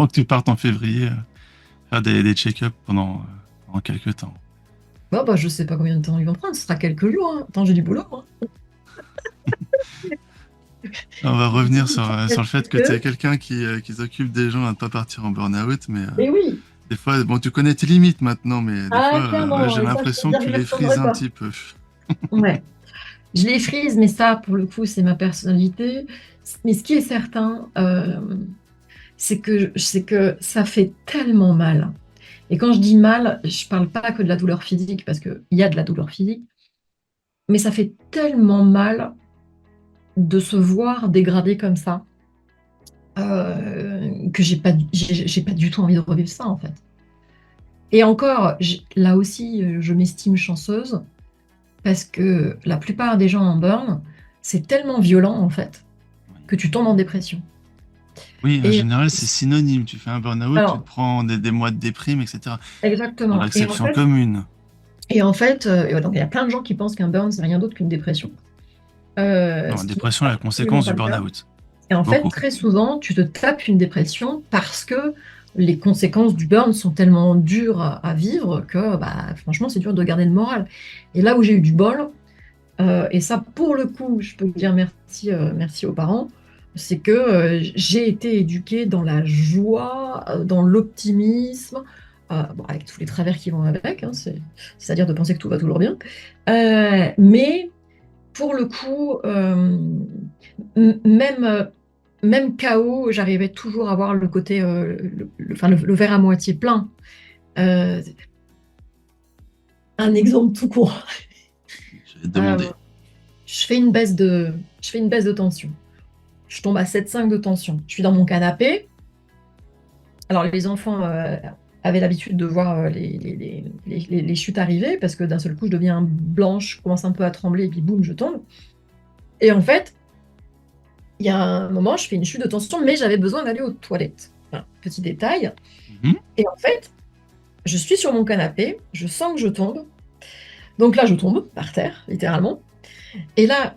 que tu partes en février faire des check-ups pendant quelques temps. Bon, bah, je sais pas combien de temps ils vont prendre, ce sera quelques jours. Hein. Attends, j'ai du boulot. Hein. On va Je revenir suis sur le fait que tu es quelqu'un qui s'occupe des gens à ne pas partir en burn-out, mais Et oui, des fois, bon, tu connais tes limites maintenant, mais des ah, fois, ouais, clairement, j'ai et ça, je peux te l'impression que dire tu que je ne les frises retournerai un pas. petit peu. Ouais. Je les frise, mais ça, pour le coup, c'est ma personnalité. Mais ce qui est certain, c'est que ça fait tellement mal. Et quand je dis mal, je parle pas que de la douleur physique, parce qu'il y a de la douleur physique, mais ça fait tellement mal de se voir dégradé comme ça, que j'ai pas du tout envie de revivre ça, en fait. Et encore, là aussi, je m'estime chanceuse parce que la plupart des gens en burn, c'est tellement violent en fait que tu tombes en dépression. Oui, en Et général, c'est synonyme. Tu fais un burn-out, tu te alors, prends des mois de déprime, etc. Dans exactement. l'acception commune. Et en fait, donc il y a plein de gens qui pensent qu'un burn, c'est rien d'autre qu'une dépression. Non, Ce qui dépression n'est est la absolument conséquence pas du le cas. burn-out. Et en fait, Beaucoup. très souvent, tu te tapes une dépression parce que les conséquences du burn sont tellement dures à vivre que, bah, franchement, c'est dur de garder le moral. Et là où j'ai eu du bol, et ça, pour le coup, je peux dire merci, merci aux parents, c'est que j'ai été éduquée dans la joie, dans l'optimisme, bon, avec tous les travers qui vont avec, hein, c'est-à-dire de penser que tout va toujours bien. Mais pour le coup, même KO, j'arrivais toujours à voir le côté, enfin, le verre à moitié plein. Euh, un exemple tout court. Je vais te Euh, demander. je fais une baisse de tension. Je tombe à 7,5 de tension. Je suis dans mon canapé. Alors, les enfants avaient l'habitude de voir les chutes arriver parce que d'un seul coup, je deviens blanche, je commence un peu à trembler et puis boum, je tombe. Et en fait, il y a un moment, je fais une chute de tension, mais j'avais besoin d'aller aux toilettes. Enfin, petit détail. Mhm. Et en fait, je suis sur mon canapé, je sens que je tombe. Donc là, je tombe par terre, littéralement. Et là,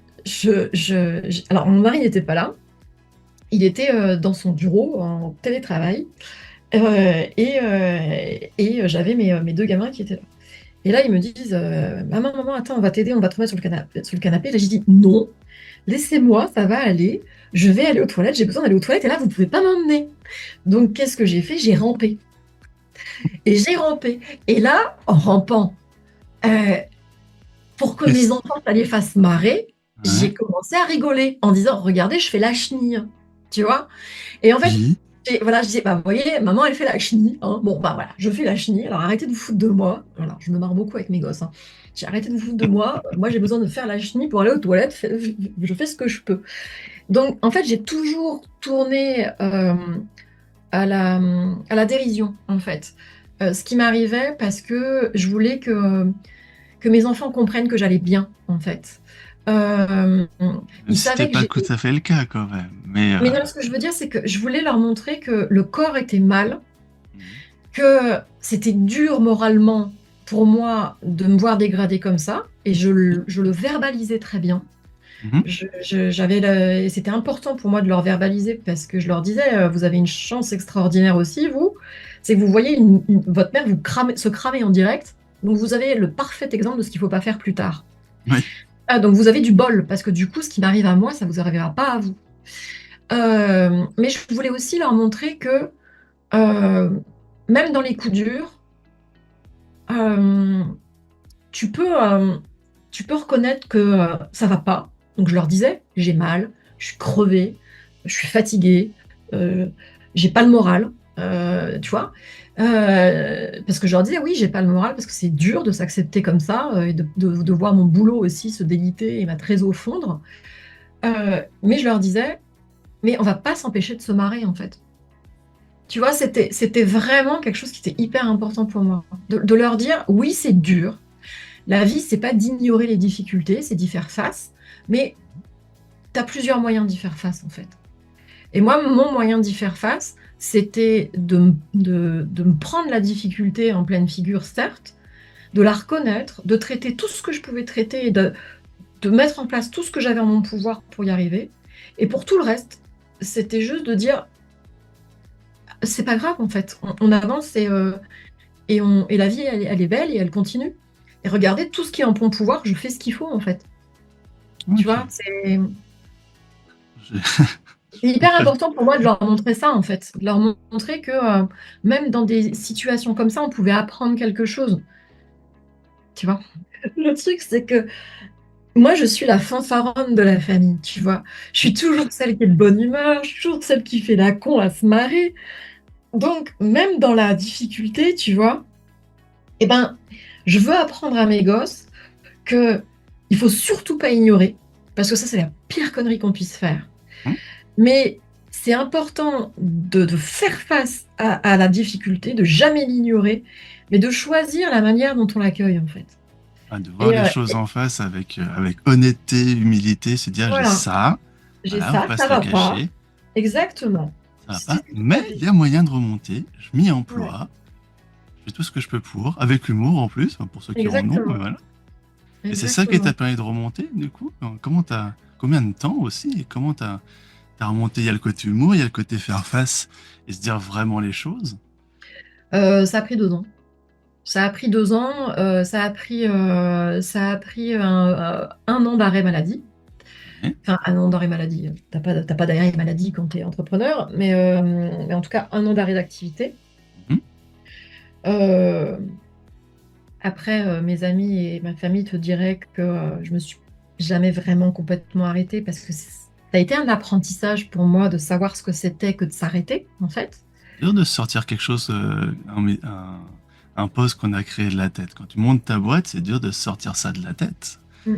alors mon mari n'était pas là. Il était dans son bureau en télétravail. Et j'avais mes deux gamins qui étaient là. Et là, ils me disent maman, attends, on va t'aider, on va te remettre sur le canapé. Là, j'ai dit non, laissez-moi, ça va aller. Je vais aller aux toilettes, j'ai besoin d'aller aux toilettes. Et là, vous ne pouvez pas m'emmener. Donc, qu'est-ce que j'ai fait? J'ai rampé. Et j'ai rampé. Et là, en rampant, euh, pour que mes enfants, ça les fasse marrer, Ouais. j'ai commencé à rigoler en disant regardez, je fais la chenille. Tu vois? Et en fait, Oui. voilà, je disais, bah, vous voyez, maman, elle fait la chenille. Hein. Bon, bah voilà, je fais la chenille. Alors arrêtez de vous foutre de moi. Voilà, je me marre beaucoup avec mes gosses. Hein. J'ai arrêté de vous foutre de moi. Moi, j'ai besoin de faire la chenille pour aller aux toilettes. Je fais ce que je peux. Donc, en fait, j'ai toujours tourné à la dérision, en fait. Ce qui m'arrivait parce que je voulais que mes enfants comprennent que j'allais bien, en fait. Ils C'était savaient que pas j'étais. tout à fait le cas quand même. Mais Mais non, ce que je veux dire, c'est que je voulais leur montrer que le corps était mal, mhm. que c'était dur moralement pour moi de me voir dégradée comme ça, et je le verbalisais très bien. Mhm. Et c'était important pour moi de leur verbaliser parce que je leur disais, vous avez une chance extraordinaire aussi, vous, c'est que vous voyez votre mère se cramer en direct, donc vous avez le parfait exemple de ce qu'il ne faut pas faire plus tard. Oui. Ah, donc vous avez du bol, parce que du coup, ce qui m'arrive à moi, ça ne vous arrivera pas à vous. Mais je voulais aussi leur montrer que euh, même dans les coups durs, euh, tu peux, euh, tu peux reconnaître que ça va pas. Donc je leur disais, j'ai mal, je suis crevée, je suis fatiguée, euh, j'ai pas le moral, tu vois. Parce que je leur disais, oui, j'ai pas le moral parce que c'est dur de s'accepter comme ça et de voir mon boulot aussi se déliter et ma trésor fondre. Mais je leur disais, mais on va pas s'empêcher de se marrer en fait. Tu vois, c'était vraiment quelque chose qui était hyper important pour moi. De leur dire, oui, c'est dur. La vie, c'est pas d'ignorer les difficultés, c'est d'y faire face. Mais tu as plusieurs moyens d'y faire face, en fait. Et moi, mon moyen d'y faire face, c'était de me prendre la difficulté en pleine figure, certes, de la reconnaître, de traiter tout ce que je pouvais traiter et de mettre en place tout ce que j'avais en mon pouvoir pour y arriver. Et pour tout le reste, c'était juste de dire, c'est pas grave, en fait. On avance et la vie, elle est belle et elle continue. Et regardez, tout ce qui est en mon pouvoir, je fais ce qu'il faut, en fait. Tu Ok. vois, c'est Je- hyper important pour moi de leur montrer ça, en fait. De leur montrer que même dans des situations comme ça, on pouvait apprendre quelque chose. Tu vois. Le truc, c'est que moi, je suis la fanfaronne de la famille, tu vois. Je suis toujours celle qui est de bonne humeur, je suis toujours celle qui fait la con à se marrer. Donc, même dans la difficulté, tu vois, eh ben, je veux apprendre à mes gosses que il faut surtout pas ignorer, parce que ça, c'est la pire connerie qu'on puisse faire. Hmm. Mais c'est important de faire face à la difficulté, de jamais l'ignorer, mais de choisir la manière dont on l'accueille, en fait. De voir Et, les choses en face avec honnêteté, humilité, se dire j'ai voilà, ça, j'ai voilà, on va ça, pas ça se la va pas. cacher, Exactement. ça va pas, C'est tout à mais fait il y a moyen de remonter, je m'y ouais, emploie, je fais tout ce que je peux pour, avec humour en plus, enfin, pour ceux qui en ont, exactement, voilà. Et c'est ça qui t'a exactement. permis de remonter, du coup? Combien de temps aussi? Et comment t'as remonté? Il y a le côté humour, il y a le côté faire face et se dire vraiment les choses. Ça a pris 2 ans. Ça a pris 2 ans. Ça a pris un an d'arrêt maladie. Ouais. Enfin, un an d'arrêt maladie. T'as pas d'arrêt maladie quand tu es entrepreneur, mais en tout cas, un an d'arrêt d'activité. Mhm. Euh, Après, mes amis et ma famille te diraient que je me suis jamais vraiment complètement arrêtée parce que ça a été un apprentissage pour moi de savoir ce que c'était que de s'arrêter, en fait. C'est dur de sortir quelque chose, un poste qu'on a créé de la tête. Quand tu montes ta boîte, c'est dur de sortir ça de la tête. Mm.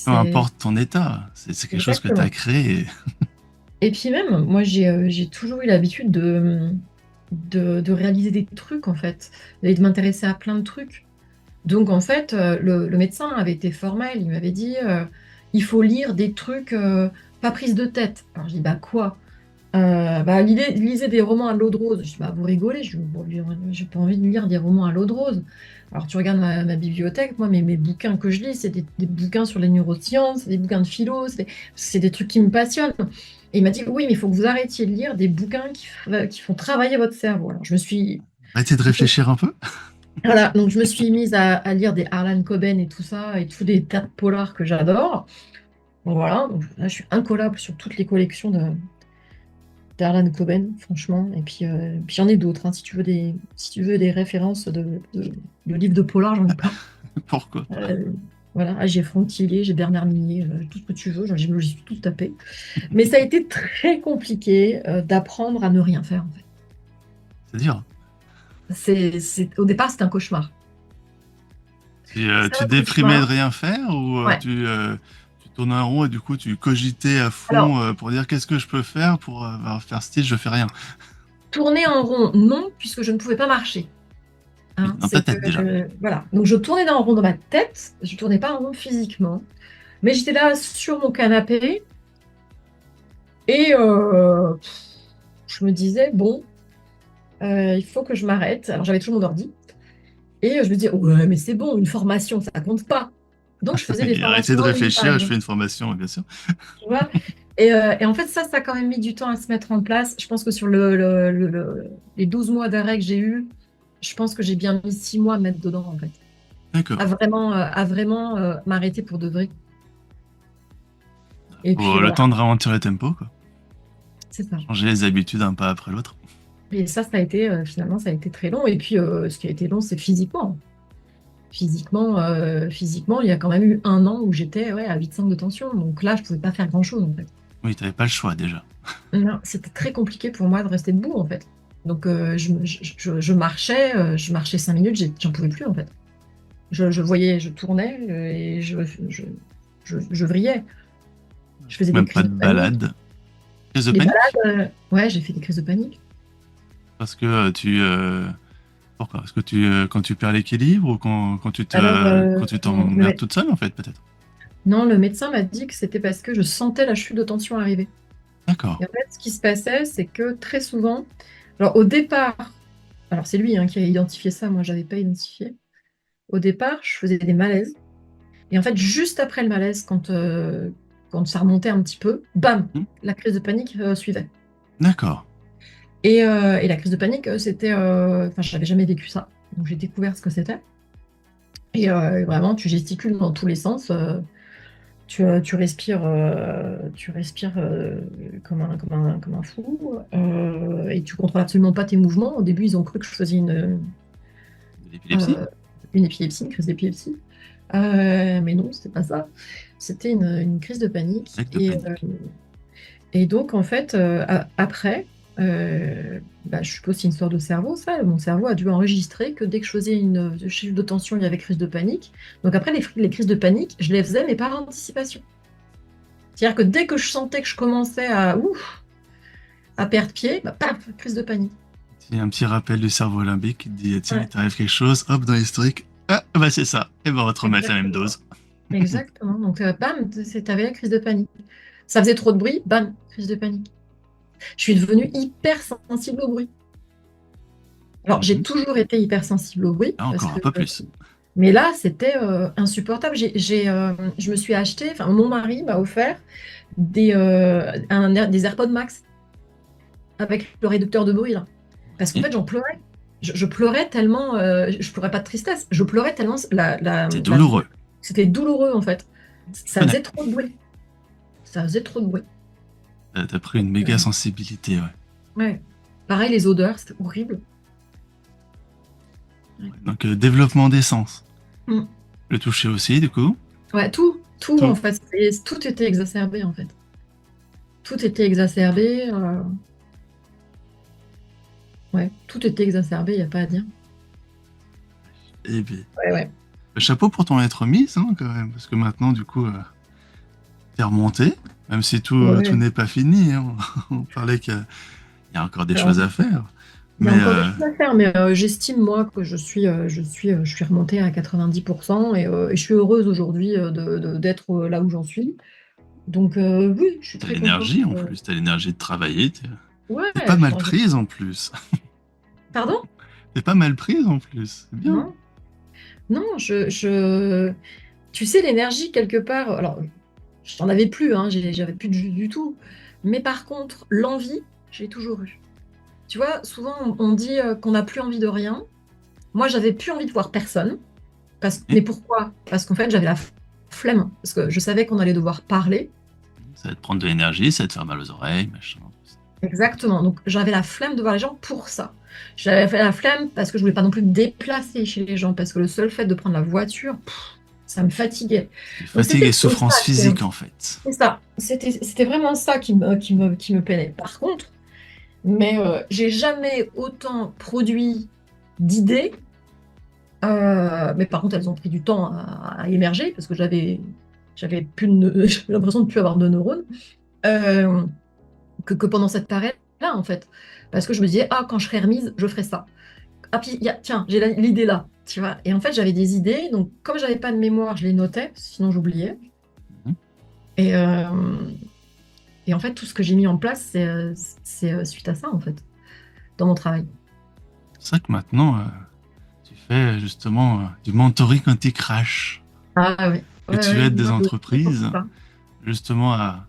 Peu C'est importe ton état, c'est quelque chose que tu as exactement. créé. Et puis même, moi, j'ai toujours eu l'habitude de réaliser des trucs, en fait, et de m'intéresser à plein de trucs. Donc, en fait, le médecin avait été formel. Il m'avait dit, il faut lire des trucs pas prise de tête. Alors, je dis, bah quoi? Bah, lisez des romans à l'eau de rose. Je dis, bah, vous rigolez, bon, j'ai pas envie de lire des romans à l'eau de rose. Alors, tu regardes ma bibliothèque, moi, mes bouquins que je lis, c'est des bouquins sur les neurosciences, c'est des bouquins de philo, c'est des trucs qui me passionnent. Et il m'a dit, oui, mais il faut que vous arrêtiez de lire des bouquins qui font travailler votre cerveau. Alors, Arrêtez de réfléchir un peu. voilà, donc je me suis mise à lire des Harlan Coben et tout ça, et tous des tas de polars que j'adore. Bon, voilà, donc là, je suis incollable sur toutes les collections d'Harlan Coben, franchement. Et puis j'en ai d'autres, hein, si tu veux des références de livres de polar, j'en ai plein. Pourquoi pas? Euh, voilà, j'ai Franck Tillet, j'ai Bernard Millet, tout ce que tu veux, j'y suis tout tapé. Mais ça a été très compliqué d'apprendre à ne rien faire, en fait. C'est dur. Au départ, c'était un cauchemar. C'est Tu un déprimais de cauchemar. rien faire ou Ouais. tu tournais un rond et du coup tu cogitais à Alors, fond pour dire qu'est-ce que je peux faire pour faire style, je fais rien. tourner en rond, non, puisque je ne pouvais pas marcher. Oui, Hein, dans ta c'est que, tête déjà. voilà. Donc je tournais en rond dans ma tête, je tournais pas en rond physiquement, mais j'étais là sur mon canapé et je me disais, bon, il faut que je m'arrête. Alors j'avais toujours mon ordi et je me disais, ouais, mais c'est bon, une formation, ça compte pas. Donc je faisais des Et arrêtez formations de en ligne, par réfléchir, je fais exemple. une formation, bien sûr. Tu vois? Et en fait, ça a quand même mis du temps à se mettre en place. Je pense que sur les 12 mois d'arrêt que j'ai eu, je pense que j'ai bien mis 6 mois à mettre dedans, en fait. À D'accord. vraiment, m'arrêter pour de vrai. Et puis Pour le voilà, temps de ralentir le tempo, quoi. c'est ça. Changer les habitudes un pas après l'autre. Et ça a été, finalement, ça a été très long. Et puis, ce qui a été long, c'est physiquement. Physiquement, il y a quand même eu un an où j'étais ouais, à 8,5 de tension. Donc là, je pouvais pas faire grand-chose, en fait. Oui, t'avais pas le choix déjà. Non, c'était très compliqué pour moi de rester debout, en fait. Donc, je marchais 5 minutes, j'en pouvais plus, en fait. Je voyais, je tournais et je vrillais. Je faisais des Même pas crises de de panique. balade. Crise de Les panique? balades, ouais, j'ai fait des crises de panique. Parce que pourquoi? Parce que quand tu perds l'équilibre ou Alors, quand tu t'emmerdes toute seule, en fait, peut-être. non, le médecin m'a dit que c'était parce que je sentais la chute de tension arriver. D'accord. Et en fait, ce qui se passait, c'est que très souvent, alors au départ, alors c'est lui hein, qui a identifié ça, moi je n'avais pas identifié. Au départ, je faisais des malaises. Et en fait, juste après le malaise, quand ça remontait un petit peu, bam, Hmm. la crise de panique suivait. D'accord. Et la crise de panique, c'était, enfin, je n'avais jamais vécu ça. Donc j'ai découvert ce que c'était. Et vraiment, tu gesticules dans tous les sens. Tu respires comme un fou et tu contrôles absolument pas tes mouvements. Au début, ils ont cru que je faisais De l'épilepsie? euh, une épilepsie, une crise d'épilepsie. Mais non, c'était pas ça. C'était une crise de panique. Acte de panique. Et donc, en fait, après, je suppose que c'est une histoire de cerveau, ça. Mon cerveau a dû enregistrer que dès que je faisais une chute de tension, il y avait crise de panique. Donc après, les crises de panique, je les faisais, mais par anticipation. C'est-à-dire que dès que je sentais que je commençais à perdre pied, bah, paf, crise de panique. Il y a un petit rappel du cerveau limbique qui te dit tiens, Ouais, il t'arrive quelque chose, hop, dans l'historique. Ah, bah c'est ça. Et ben on va te remettre la même exactement. dose. Exactement. Donc, bam, t'avais la crise de panique. Ça faisait trop de bruit, bam, crise de panique. Je suis devenue hyper sensible au bruit. Alors, j'ai Mhm. toujours été hyper sensible au bruit, Là, parce encore que, un peu plus. mais là, c'était insupportable. Je me suis acheté, enfin, mon mari m'a offert des AirPods Max avec le réducteur de bruit, là. Parce qu'en Et fait, j'en pleurais. Je pleurais tellement, je pleurais pas de tristesse, je pleurais tellement c'est la douleur. douloureux. C'était douloureux, en fait. Je Ça connais. faisait trop de bruit. Ça faisait trop de bruit. T'as pris une méga sensibilité, ouais. Ouais. Pareil, les odeurs, c'était horrible. Ouais. Donc, développement des sens. Mm. Le toucher aussi, du coup. Ouais, tout en Tout. fait, tout était exacerbé en fait. Tout était exacerbé. Ouais, tout était exacerbé, il n'y a pas à dire. Et bien, Ouais, ouais. chapeau pour ton lettre mise, hein, quand même. Parce que maintenant, du coup, t'es remonté. Même si tout Ouais. n'est pas fini, hein. On parlait qu'il y a encore des Alors, choses à faire. il y a Mais encore des choses à faire, mais j'estime moi que je suis remontée à 90% et je suis heureuse aujourd'hui d'être là où j'en suis. Donc oui, je suis t'as très contente. l'énergie en plus. T'as l'énergie de travailler. Ouais, T'es pas mal enfin, prise en plus. pardon? T'es pas mal prise en plus. C'est bien. Non, non, tu sais, l'énergie quelque part. Alors, j'en avais plus, hein, j'avais plus de jus du tout. Mais par contre, l'envie, j'ai toujours eu. Tu vois, souvent on dit qu'on n'a plus envie de rien. Moi, j'avais plus envie de voir personne. Mais Et pourquoi? Parce qu'en fait, j'avais la flemme. Parce que je savais qu'on allait devoir parler. ça va te prendre de l'énergie, ça va te faire mal aux oreilles, machin. Exactement. Donc, j'avais la flemme de voir les gens pour ça. J'avais fait la flemme parce que je voulais pas non plus me déplacer chez les gens. Parce que le seul fait de prendre la voiture, ça me fatiguait. C'est Donc, fatigue c'était et plutôt ça. souffrance physique en fait. C'est ça. C'était vraiment ça qui me peinait. Par contre, mais j'ai jamais autant produit d'idées. Mais par contre, elles ont pris du temps à émerger parce que j'avais plus j'avais l'impression de plus avoir de neurones euh, que pendant cette période-là, en fait. Parce que je me disais, ah, quand je serai remise, je ferai ça. Ah, puis, tiens, j'ai l'idée là, tu vois. Et en fait, j'avais des idées. Donc, comme j'avais pas de mémoire, je les notais, sinon j'oubliais. Mhm. Et, euh, et en fait, tout ce que j'ai mis en place, c'est suite à ça, en fait, dans mon travail. C'est ça que maintenant, tu fais justement du mentoring anti-crash. Ah oui, Que ouais, tu ouais, aides des non, pour entreprises ça. justement à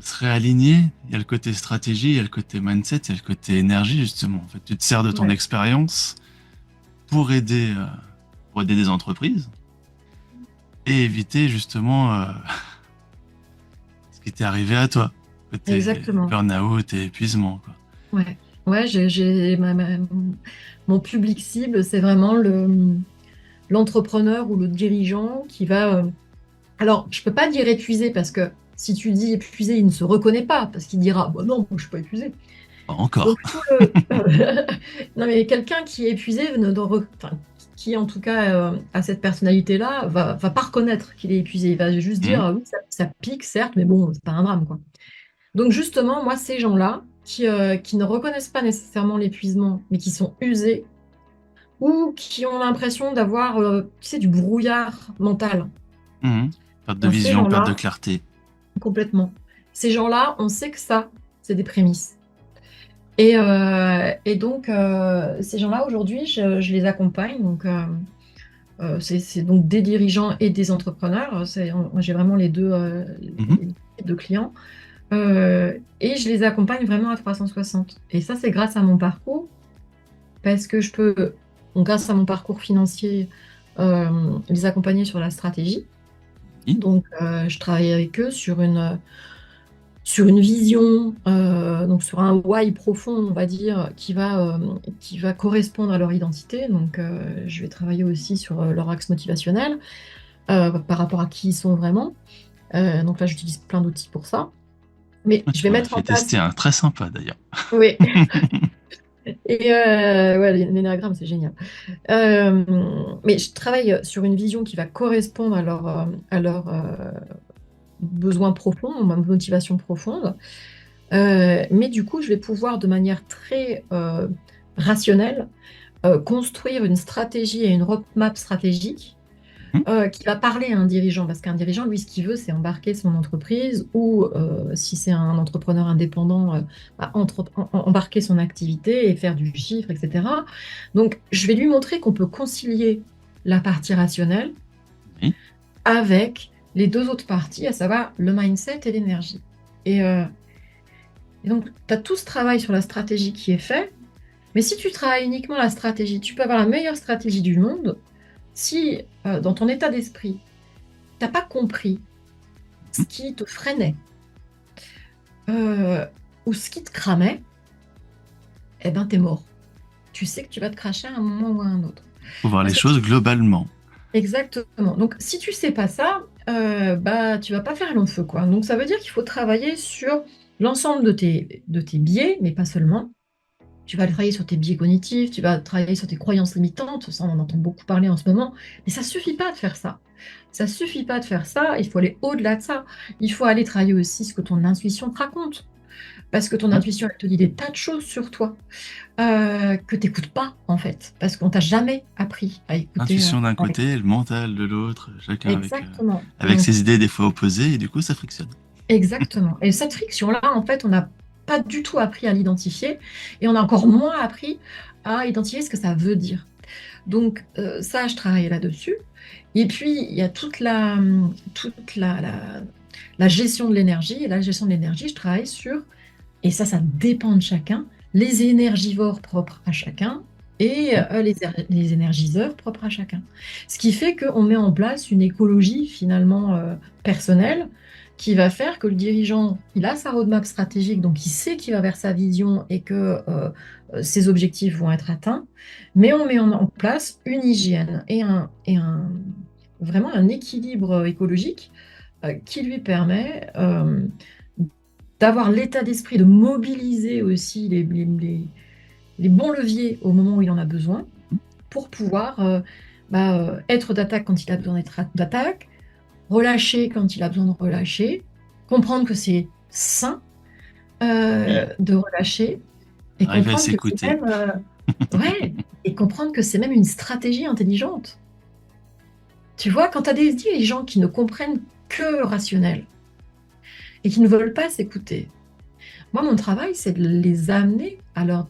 se réaligner. Il y a le côté stratégie, il y a le côté mindset, il y a le côté énergie justement. En fait, tu te sers de ton Ouais. expérience pour aider des entreprises et éviter justement ce qui t'est arrivé à toi, côté Exactement. burn-out et épuisement, quoi. Ouais, ouais, mon public cible, c'est vraiment l'entrepreneur ou le dirigeant qui va. Alors, je peux pas dire épuisé parce que si tu dis épuisé, il ne se reconnaît pas parce qu'il dira, bah non, moi, je suis pas épuisé. Pas encore. Donc, non, mais quelqu'un qui est épuisé, enfin, qui en tout cas a cette personnalité-là, va pas reconnaître qu'il est épuisé. Il va juste dire, Mhm. ah oui, ça pique, certes, mais bon, c'est pas un drame, quoi. Donc justement, moi, ces gens-là qui ne reconnaissent pas nécessairement l'épuisement, mais qui sont usés ou qui ont l'impression d'avoir, tu sais, du brouillard mental. Mhm. Perte de Ben, ces vision, perte de gens-là, clarté. complètement. Ces gens-là, on sait que ça, c'est des prémices. Et donc, ces gens-là, aujourd'hui, je les accompagne. Donc, c'est donc des dirigeants et des entrepreneurs. J'ai vraiment Mhm. les types de clients. Et je les accompagne vraiment à 360. Et ça, c'est grâce à mon parcours, parce que je peux, donc grâce à mon parcours financier, les accompagner sur la stratégie. Oui. Donc, je travaille avec eux sur une vision, donc sur un why profond, on va dire, qui va correspondre à leur identité. Donc, je vais travailler aussi sur leur axe motivationnel, par rapport à qui ils sont vraiment. Donc là, j'utilise plein d'outils pour ça. Mais Ah, je tu vais m'en as mettre fait en place. tester un très sympa d'ailleurs. Oui. Et ouais, l'énéagramme, c'est génial. Mais je travaille sur une vision qui va correspondre à leurs besoins profonds, ma motivation profonde. Mais du coup, je vais pouvoir de manière très rationnelle construire une stratégie et une roadmap stratégique Mhm. qui va parler à un dirigeant. Parce qu'un dirigeant, lui, ce qu'il veut, c'est embarquer son entreprise ou, si c'est un entrepreneur indépendant, embarquer son activité et faire du chiffre, etc. Donc, je vais lui montrer qu'on peut concilier la partie rationnelle Oui. avec les deux autres parties, à savoir le mindset et l'énergie. Et donc, tu as tout ce travail sur la stratégie qui est fait, mais si tu travailles uniquement la stratégie, tu peux avoir la meilleure stratégie du monde. Si dans ton état d'esprit, tu n'as pas compris ce qui te freinait ou ce qui te cramait, eh ben, t'es mort. Tu sais que tu vas te cracher à un moment ou à un autre. Faut voir les Parce que choses globalement. exactement. Donc, si tu sais pas ça, tu vas pas faire long feu, quoi. Donc, ça veut dire qu'il faut travailler sur l'ensemble de tes biais, mais pas seulement. Tu vas travailler sur tes biais cognitifs, tu vas travailler sur tes croyances limitantes, ça on en entend beaucoup parler en ce moment, mais ça suffit pas de faire ça. Ça suffit pas de faire ça, il faut aller au-delà de ça. Il faut aller travailler aussi ce que ton intuition te raconte. Parce que ton Mhm. intuition, elle te dit des tas de choses sur toi que tu n'écoutes pas, en fait. Parce qu'on t'a jamais appris à écouter. Intuition d'un côté, le mental de l'autre, chacun Exactement. avec Donc, ses idées des fois opposées, et du coup ça frictionne. exactement. Et cette friction-là, en fait, on n'a pas du tout appris à l'identifier et on a encore moins appris à identifier ce que ça veut dire. Donc, ça, je travaille là-dessus. Et puis, il y a la gestion de l'énergie. Et la gestion de l'énergie, je travaille sur, et ça dépend de chacun, les énergivores propres à chacun et les énergiseurs propres à chacun. Ce qui fait qu'on met en place une écologie finalement personnelle qui va faire que le dirigeant, il a sa roadmap stratégique, donc il sait qu'il va vers sa vision et que ses objectifs vont être atteints, mais on met en place une hygiène vraiment un équilibre écologique qui lui permet d'avoir l'état d'esprit de mobiliser aussi les bons leviers au moment où il en a besoin pour pouvoir être d'attaque quand il a besoin d'être d'attaque, relâcher quand il a besoin de relâcher, comprendre que c'est sain Oui. de relâcher et Arriver à comprendre que c'est s'écouter. même ouais, et comprendre que c'est même une stratégie intelligente. Tu vois, quand tu as des dirigeants qui ne comprennent que le rationnel et qui ne veulent pas s'écouter, moi, mon travail, c'est de les amener à leur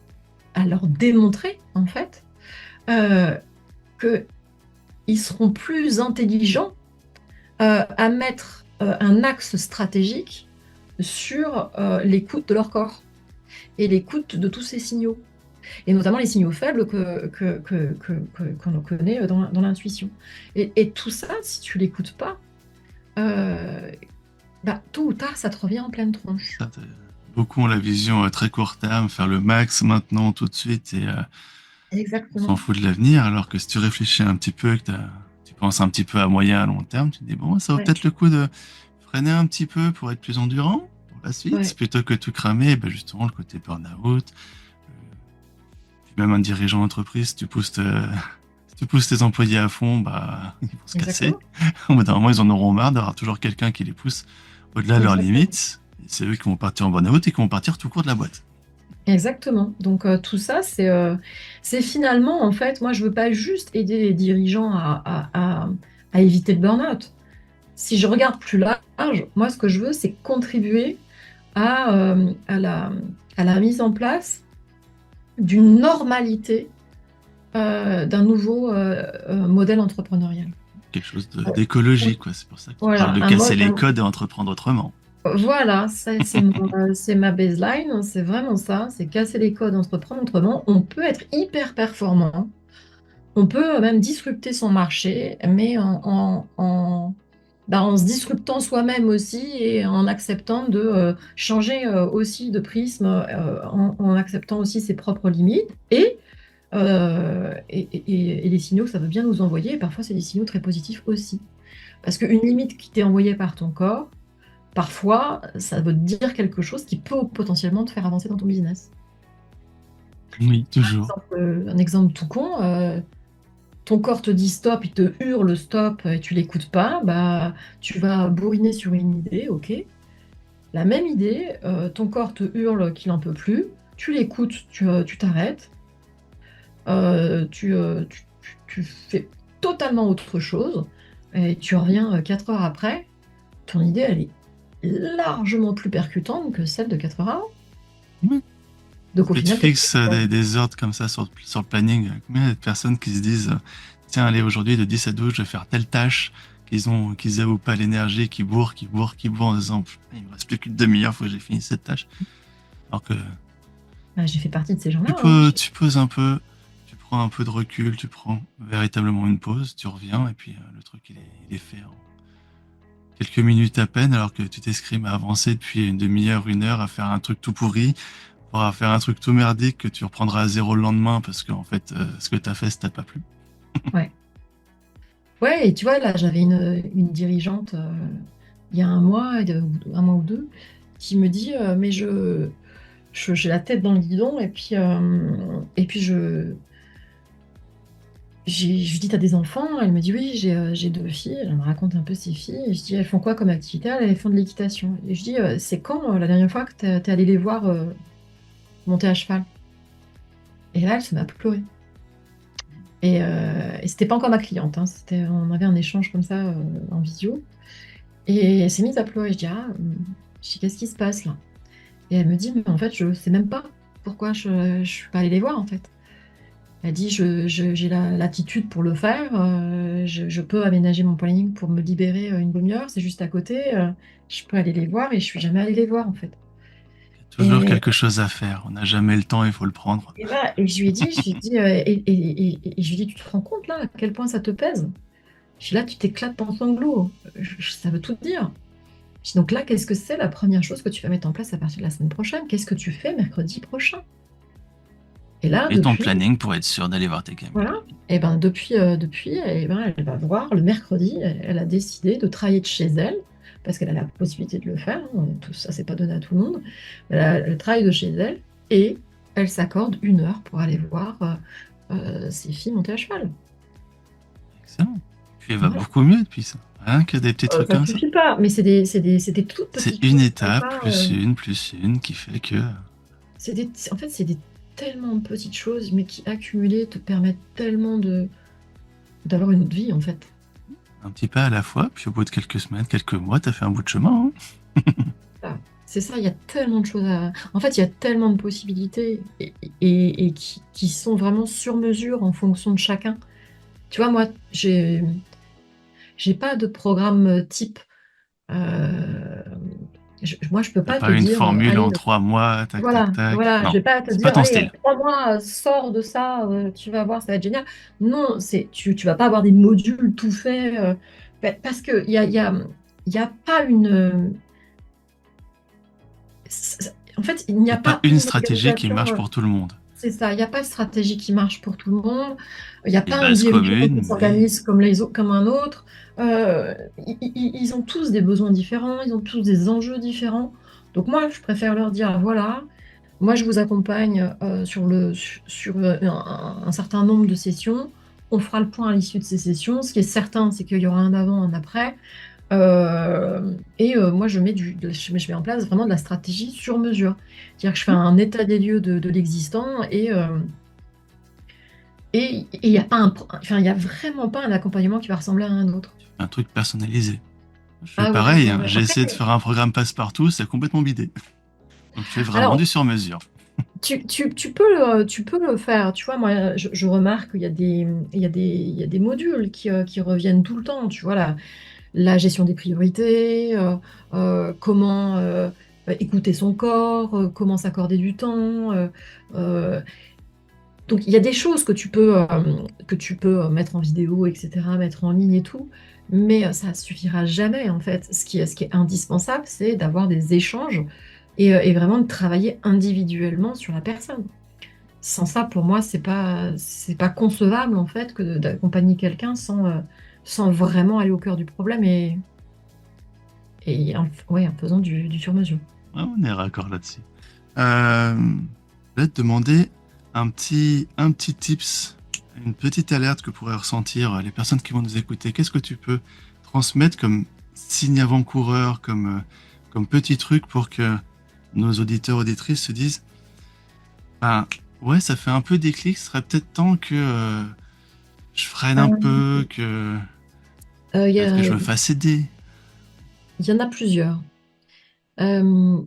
démontrer, en fait, qu'ils seront plus intelligents à mettre un axe stratégique sur l'écoute de leur corps et l'écoute de tous ces signaux, et notamment les signaux faibles qu'on connaît dans l'intuition. Et tout ça, si tu l'écoutes pas, tôt ou tard, ça te revient en pleine tronche. Beaucoup ont la vision très court terme, faire le max maintenant, tout de suite, et on s'en Exactement. fout de l'avenir, alors que si tu réfléchis un petit peu, tu penses un petit peu à moyen, à long terme, tu te dis, bon, ça vaut Ouais, peut-être le coup de freiner un petit peu pour être plus endurant pour la suite, ouais, plutôt que tout cramer, ben justement, le côté burn-out. Puis même un dirigeant d'entreprise, si tu pousses tes employés à fond, bah, ils vont se casser. exactement. Au bout d'un moment, ils en auront marre d'avoir toujours quelqu'un qui les pousse au-delà de leurs Exactement. limites. Et c'est eux qui vont partir en burn-out et qui vont partir tout court de la boîte. Exactement. Donc tout ça, c'est finalement, en fait, moi, je veux pas juste aider les dirigeants à éviter le burn-out. Si je regarde plus large, moi, ce que je veux, c'est contribuer à à la mise en place d'une normalité d'un nouveau modèle entrepreneurial. Quelque chose Euh, d'écologique, quoi. C'est pour ça qu'ils parlent Voilà, de casser les codes et entreprendre autrement. voilà, c'est ma baseline, c'est vraiment ça, c'est casser les codes, entreprendre autrement. On peut être hyper performant, on peut même disrupter son marché, mais en se disruptant soi-même aussi et en acceptant de changer aussi de prisme, en acceptant aussi ses propres limites et les signaux que ça veut bien nous envoyer. Et parfois, c'est des signaux très positifs aussi. Parce qu'une limite qui t'est envoyée par ton corps, parfois, ça veut te dire quelque chose qui peut potentiellement te faire avancer dans ton business. Oui, toujours. Un exemple tout con, ton corps te dit stop, il te hurle stop et tu l'écoutes pas, bah tu vas bourriner sur une idée, ok. La même idée, ton corps te hurle qu'il n'en peut plus, tu l'écoutes, tu t'arrêtes, tu fais totalement autre chose, et tu reviens 4 heures après, ton idée, elle est largement plus percutante que celle de 4 heures avant. Ouais. Donc au Tu te final, fixes des ordres comme ça sur le planning. Combien il y a de personnes qui se disent tiens, allez, aujourd'hui, de 10 à 12, je vais faire telle tâche, qu'ils avouent pas l'énergie, qui bourrent en disant il me reste plus qu'une demi-heure, faut que j'ai fini cette tâche. Alors que j'ai fait partie de ces gens-là. tu poses un peu, tu prends un peu de recul, tu prends véritablement une pause, tu reviens, et puis le truc, il est fait en quelques minutes à peine, alors que tu t'escrimes à avancer depuis une demi-heure, une heure, à faire un truc tout pourri, pour faire un truc tout merdique que tu reprendras à zéro le lendemain, parce qu'en fait, ce que t'as fait, ça t'a pas plu. Ouais. Ouais, et tu vois, là, j'avais une dirigeante il y a un mois ou deux, qui me dit mais j'ai la tête dans le guidon, et puis je lui dis t'as des enfants? Elle me dit oui, j'ai 2 filles. Elle me raconte un peu ses filles. Et je dis elles font quoi comme activité? Elles font de l'équitation. Et je dis c'est quand la dernière fois que t'es allé les voir monter à cheval? Et là, elle se met à pleurer. Et c'était pas encore ma cliente, hein, on avait un échange comme ça en visio. Et elle s'est mise à pleurer. Je dis qu'est-ce qui se passe là? Et elle me dit, mais en fait, je sais même pas pourquoi je suis pas allée les voir en fait. Elle dit, j'ai l'attitude pour le faire, je peux aménager mon planning pour me libérer une demi-heure, c'est juste à côté, je peux aller les voir et je suis jamais allée les voir en fait. Il y a toujours Et, quelque chose à faire. On n'a jamais le temps, il faut le prendre. et je lui ai dit, et je lui ai dit, tu te rends compte là à quel point ça te pèse? Je dis là, tu t'éclates en sanglots, ça veut tout dire. Je dis, donc là, qu'est-ce que c'est la première chose que tu vas mettre en place à partir de la semaine prochaine? Qu'est-ce que tu fais mercredi prochain? Et là, Et ton depuis, planning pour être sûr d'aller voir tes gamins. voilà, et ben depuis, elle va voir le mercredi, elle a décidé de travailler de chez elle, parce qu'elle a la possibilité de le faire, hein, tout ça, c'est pas donné à tout le monde. Elle travaille de chez elle et elle s'accorde 1 heure pour aller voir ses filles monter à cheval. Excellent. Puis elle va Voilà. beaucoup mieux depuis ça. Rien que des petits trucs Ça comme ça. suffit pas, mais c'est des toutes C'est petites une choses étape, comme ça, plus une, qui fait que en fait, c'est des tellement petites choses, mais qui accumulées te permettent tellement d'avoir une autre vie en fait. un petit pas à la fois, puis au bout de quelques semaines, quelques mois, t'as fait un bout de chemin. Hein. Ah, c'est ça, il y a tellement de choses à... En fait, il y a tellement de possibilités et qui sont vraiment sur mesure en fonction de chacun. Tu vois, moi, j'ai pas de programme type. Euh, moi, je peux T'as pas te pas une dire, formule allez, en 3 mois, tac, tac, voilà, tac. voilà, je Non, vais pas te c'est pas dire, ton allez, style. 3 mois, sors de ça, tu vas voir, ça va être génial. Non, tu vas pas avoir des modules tout faits, parce que il y a pas une... En fait, il n'y Y a a pas pas une une stratégie qui organisation. marche pour tout le monde. C'est ça, il n'y a pas de stratégie qui marche pour tout le monde. Il n'y a Des pas un bases dirigeant qui communes, mais s'organise comme un autre. Ils ont tous des besoins différents, ils ont tous des enjeux différents. Donc moi, je préfère leur dire, voilà, moi je vous accompagne sur un certain nombre de sessions. On fera le point à l'issue de ces sessions. Ce qui est certain, c'est qu'il y aura un avant, un après. Moi, je mets en place vraiment de la stratégie sur mesure. C'est-à-dire que je fais un état des lieux de l'existant et il n'y a pas enfin, il y a vraiment pas un accompagnement qui va ressembler à un autre. un truc personnalisé. Je fais Ah ouais, pareil, ouais, hein. ouais. J'ai essayé de faire un programme passe-partout, c'est complètement bidé. Donc je fais vraiment Alors, du sur-mesure. tu peux le faire. Tu vois, moi, je remarque qu'il y a il y a des modules qui reviennent tout le temps. Tu vois, la gestion des priorités, comment écouter son corps, comment s'accorder du temps. Euh, donc il y a des choses que tu peux mettre en vidéo, etc., mettre en ligne et tout, mais ça suffira jamais en fait. Ce qui est indispensable, c'est d'avoir des échanges et vraiment de travailler individuellement sur la personne. Sans ça, pour moi, c'est pas concevable en fait que d'accompagner quelqu'un sans vraiment aller au cœur du problème ouais, en faisant du sur-mesure. Ouais, on est raccord là-dessus. Je vais te demander un petit tips, une petite alerte que pourraient ressentir les personnes qui vont nous écouter. Qu'est-ce que tu peux transmettre comme signe avant-coureur, comme comme petit truc pour que nos auditeurs, auditrices se disent, ben, ouais, ça fait un peu déclic, ce serait peut-être temps que je freine un peu, que Il y peut-être que je a- me fasse aider. il y en a plusieurs. Euh,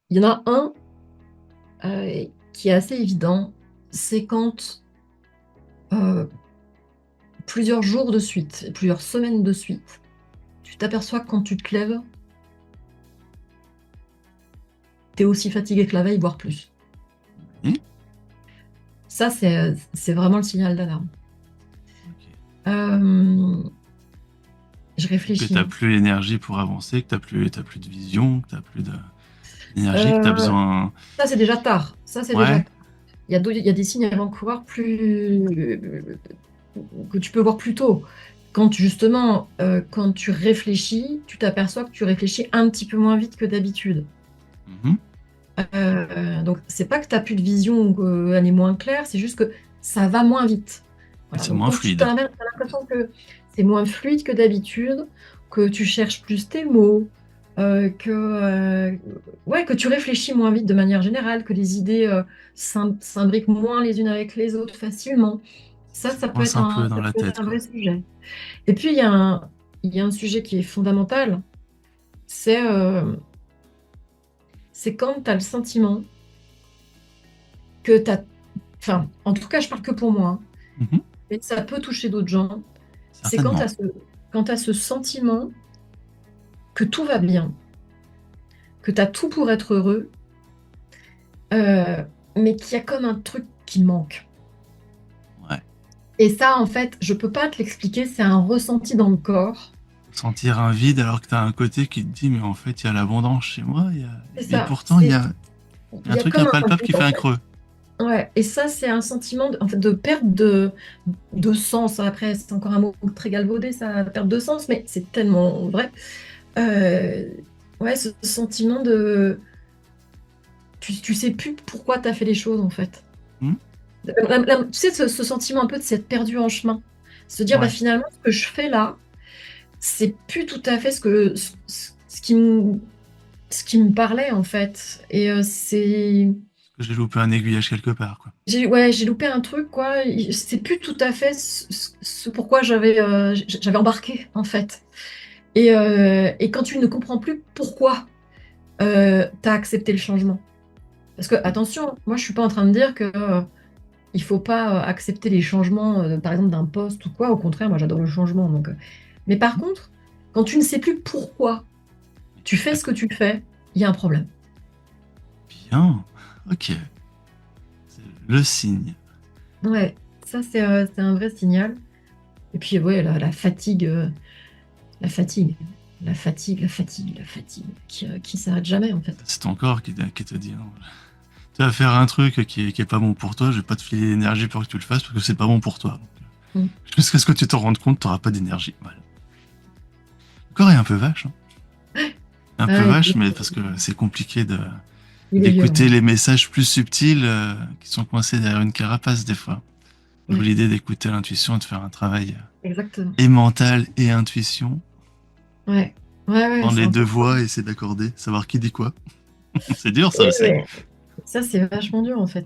Il y en a un qui est assez évident, c'est quand euh, plusieurs jours de suite, plusieurs semaines de suite, tu t'aperçois que quand tu te lèves, tu es aussi fatigué que la veille, voire plus. Hmm. Ça, c'est vraiment le signal d'alarme. Ok. Je Que réfléchis. t'as plus l'énergie pour avancer, que t'as plus de vision, que t'as plus d'énergie, que t'as Euh, besoin. Ça, c'est déjà tard. Ça, c'est déjà Ouais. tard. Il y a des signes avant-coureurs que tu peux voir plus tôt. Justement, quand tu réfléchis, tu t'aperçois que tu réfléchis un petit peu moins vite que d'habitude. Mhm. Donc, c'est pas que tu n'as plus de vision ou qu'elle est moins claire, c'est juste que ça va moins vite. Voilà. C'est Donc, moins quand tu fluide. as l'impression que c'est moins fluide que d'habitude, que tu cherches plus tes mots, ouais, que tu réfléchis moins vite de manière générale, que les idées s'imbriquent moins les unes avec les autres facilement. Ça Ça peut coince être un peu ça dans la peut être tête, un quoi. vrai sujet. Et puis, il y a un sujet qui est fondamental, c'est c'est quand tu as le sentiment que tu as... Enfin, en tout cas, je parle que pour moi, hein, Mhm. mais ça peut toucher d'autres gens. C'est quand tu as Certainement. quand tu ce sentiment que tout va bien, que tu as tout pour être heureux, euh, mais qu'il y a comme un truc qui manque. Ouais. Et ça, en fait, je peux pas te l'expliquer, c'est un ressenti dans le corps. Sentir un vide alors que t'as un côté qui te dit, mais en fait, il y a l'abondance chez moi, C'est et ça. pourtant, il y a Il un y a truc comme un impalpable vide, qui fait en un fait. creux. Ouais. Et ça, c'est un sentiment en fait, de perte de sens. Après, c'est encore un mot très galvaudé, ça, perte de sens, mais c'est tellement vrai. Euh, ouais, ce sentiment de... Tu sais plus pourquoi tu as fait les choses, en fait. Hmm. Tu sais, ce sentiment un peu de s'être perdu en chemin. Se dire, bah, Ouais. finalement, ce que je fais là, c'est plus tout à fait ce qui me parlait, en fait. Et c'est... Parce que j'ai loupé un aiguillage quelque part, quoi. Ouais, j'ai loupé un truc, quoi. C'est plus tout à fait ce pourquoi j'avais embarqué, en fait. Et quand tu ne comprends plus pourquoi tu as accepté le changement. Parce que, attention, moi, je suis pas en train de dire que il faut pas accepter les changements, par exemple, d'un poste ou quoi. Au contraire, moi, j'adore le changement. Donc, mais par contre, quand tu ne sais plus pourquoi tu fais ce que D'accord. tu fais, il y a un problème. Bien. Ok. C'est le signe. Ouais, ça, c'est un vrai signal. Et puis, ouais, la fatigue, la fatigue, la fatigue, qui s'arrête jamais, en fait. C'est ton corps qui te dit, non, tu vas faire un truc qui est pas bon pour toi, je vais pas te filer l'énergie pour que tu le fasses parce que c'est pas bon pour toi. Mm. Jusqu'à ce que tu t'en rendes compte, t'auras pas d'énergie. Voilà. Le corps est un peu vache, hein. Un peu Ah, vache, mais parce que c'est compliqué il est violent. d'écouter les messages plus subtils qui sont coincés derrière une carapace des fois. D'où Ouais, l'idée d'écouter l'intuition et de faire un travail exactement. et mental et intuition, Ouais, ouais, prendre c'est les deux important. voix et essayer d'accorder, savoir qui dit quoi. C'est dur ça Et aussi. ouais, ça, c'est vachement dur, en fait.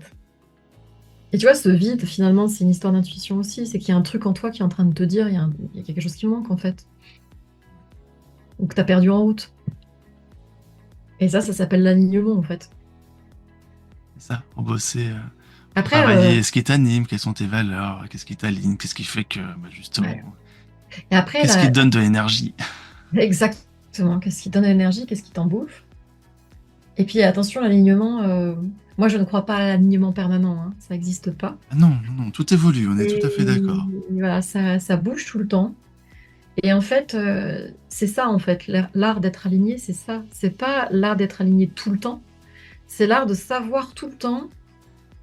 Et tu vois, ce vide, finalement, c'est une histoire d'intuition aussi. C'est qu'il y a un truc en toi qui est en train de te dire, il y a quelque chose qui manque, en fait. Ou que tu as perdu en route. Et ça s'appelle l'alignement, en fait. C'est ça, pour bosser, pour Après, travailler ce qui t'anime, quelles sont tes valeurs, qu'est-ce qui t'aligne, qu'est-ce qui fait que, bah, justement, ouais. Et après, qu'est-ce qui te donne de l'énergie. exactement, qu'est-ce qui te donne l'énergie, qu'est-ce qui t'en bouffe. Et puis, attention, l'alignement, moi, je ne crois pas à l'alignement permanent, hein. Ça n'existe pas. Ah non, non, non, tout évolue, on est tout à fait Et d'accord. voilà, ça bouge tout le temps. Et en fait, c'est ça, en fait, l'art d'être aligné, c'est ça. C'est pas l'art d'être aligné tout le temps, c'est l'art de savoir tout le temps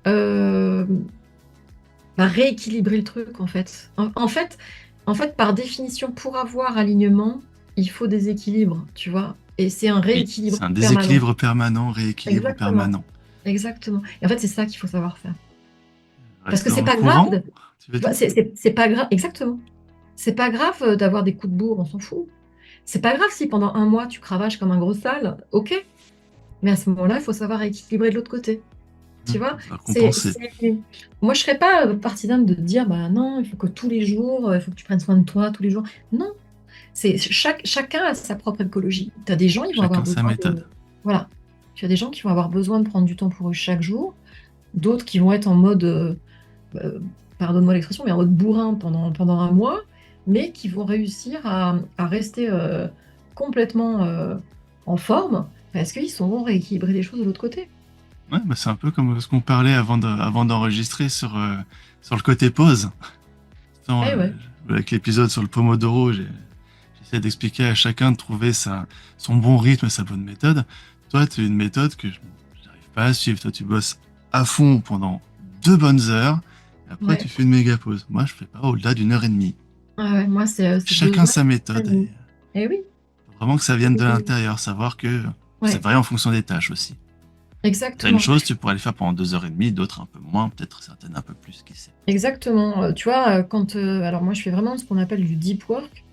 euh, rééquilibrer le truc, en fait. En fait, par définition, pour avoir alignement, il faut des équilibres, tu vois. Et c'est un Oui, rééquilibre c'est un permanent. déséquilibre permanent, rééquilibre Exactement, permanent. exactement. Et en fait, c'est ça qu'il faut savoir faire. Parce que Rester c'est dans le pas grave, courant, tu veux tu vois, dire? c'est pas grave, exactement. C'est pas grave d'avoir des coups de bourre, on s'en fout. C'est pas grave si pendant un mois tu cravaches comme un gros sale, ok. Mais à ce moment-là, il faut savoir équilibrer de l'autre côté. Tu vois, Ça va compenser. moi, je serais pas partisane de dire, bah non, il faut que tous les jours, il faut que tu prennes soin de toi tous les jours. Non, chacun a sa propre écologie. Tu as des gens, ils vont avoir Chacun sa besoin méthode. voilà. Tu as des gens qui vont avoir besoin de prendre du temps pour eux chaque jour, d'autres qui vont être en mode, euh, pardonne-moi l'expression, mais en mode bourrin pendant un mois, mais qui vont réussir à rester complètement en forme parce qu'ils sauront rééquilibrer les choses de l'autre côté. Ouais, bah c'est un peu comme ce qu'on parlait avant d'enregistrer sur le côté pause. Attends, Eh ouais, avec l'épisode sur le Pomodoro, j'essaie d'expliquer à chacun de trouver son bon rythme, sa bonne méthode. Toi, tu as une méthode que je n'arrive pas à suivre. Toi, tu bosses à fond pendant 2 bonnes heures, et après, tu ouais. fais une méga pause. Moi, je fais pas au-delà d'1 heure et demie. Ah ouais, moi, c'est Chacun 2 heures sa et méthode. Et demie. Eh oui, faut vraiment que ça vienne de et- l'intérieur, savoir que c'est ouais, vrai en fonction des tâches aussi. Certaines exactement. choses, tu pourrais les faire pendant 2 heures et demie, d'autres un peu moins, peut-être certaines un peu plus, qui sait. Exactement. Tu vois, alors moi, je fais vraiment ce qu'on appelle du deep work.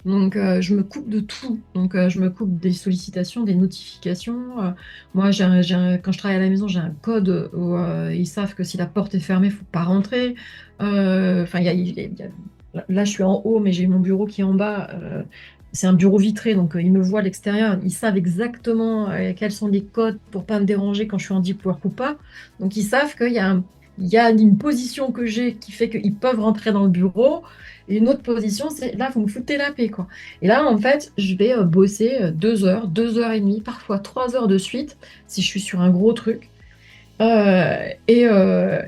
Donc, je me coupe de tout. Donc, je me coupe des sollicitations, des notifications. Moi, quand je travaille à la maison, j'ai un code où ils savent que si la porte est fermée, il ne faut pas rentrer. Enfin, là, je suis en haut, mais j'ai mon bureau qui est en bas. C'est un bureau vitré, donc ils me voient à l'extérieur. Ils savent exactement quels sont les codes pour pas me déranger quand je suis en deep work ou pas. Donc, ils savent il y a une position que j'ai qui fait qu'ils peuvent rentrer dans le bureau. Et une autre position, c'est là, vous me foutez la paix, quoi. Et là, en fait, je vais bosser 2 heures, 2 heures et demie, parfois 3 heures de suite, si je suis sur un gros truc. Euh, et, euh,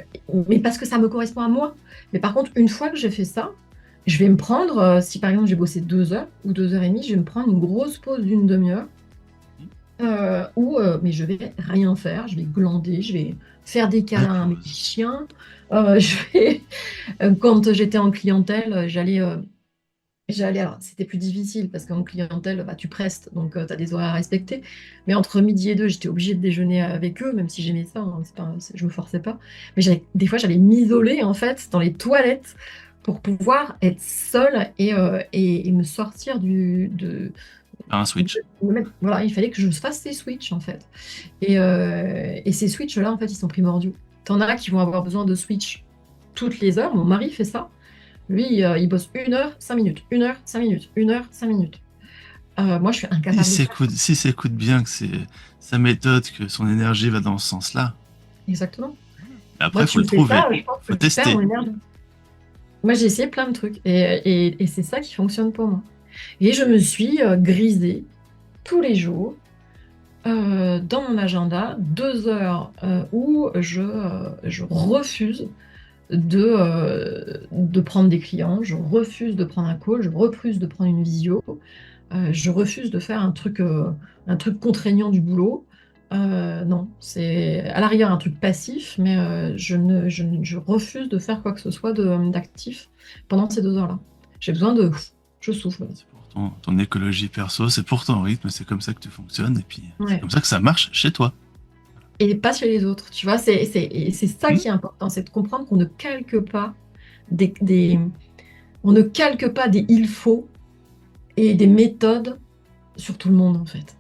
mais parce que ça me correspond à moi. Mais par contre, une fois que j'ai fait ça, je vais me prendre, si par exemple j'ai bossé 2 heures ou 2 heures et demie, je vais me prendre une grosse pause d'une demi-heure mais je vais rien faire, je vais glander, je vais faire des La câlins à mes pause. chiens. Quand j'étais en clientèle, alors c'était plus difficile parce qu'en clientèle, bah, tu prestes, donc tu as des horaires à respecter. Mais entre midi et deux, j'étais obligée de déjeuner avec eux, même si j'aimais ça, hein, je me forçais pas. Mais des fois, j'allais m'isoler en fait dans les toilettes pour pouvoir être seule et me sortir Faire un switch. voilà, il fallait que je fasse ces switches en fait. Et ces switches-là, en fait, ils sont primordiaux. T'en as qui vont avoir besoin de switch toutes les heures. Mon mari fait ça. Lui, il bosse 1 heure, 5 minutes, 1 heure, 5 minutes, 1 heure, 5 minutes. Moi, je suis incapable de faire ça. S'il s'écoute bien que c'est sa méthode, que son énergie va dans ce sens-là, Exactement. mais Moi, après, il faut tu le me fais ça, trouver. je pense Il que faut tu perds tester. mon énergie. Moi, j'ai essayé plein de trucs et c'est ça qui fonctionne pour moi. Et je me suis grisée tous les jours dans mon agenda 2 heures où je refuse de prendre des clients, je refuse de prendre un call, je refuse de prendre une visio, je refuse de faire un truc contraignant du boulot. Non, c'est à l'arrière un truc passif, mais je refuse de faire quoi que ce soit d'actif pendant ces 2 heures-là. J'ai besoin de... Je souffle. C'est pour ton écologie perso, c'est pour ton rythme, c'est comme ça que tu fonctionnes, et puis c'est Ouais. comme ça que ça marche chez toi. Et pas chez les autres, tu vois, et c'est ça Hmm. qui est important, c'est de comprendre qu'on ne calque pas des, on ne calque pas des il faut et des méthodes sur tout le monde, en fait.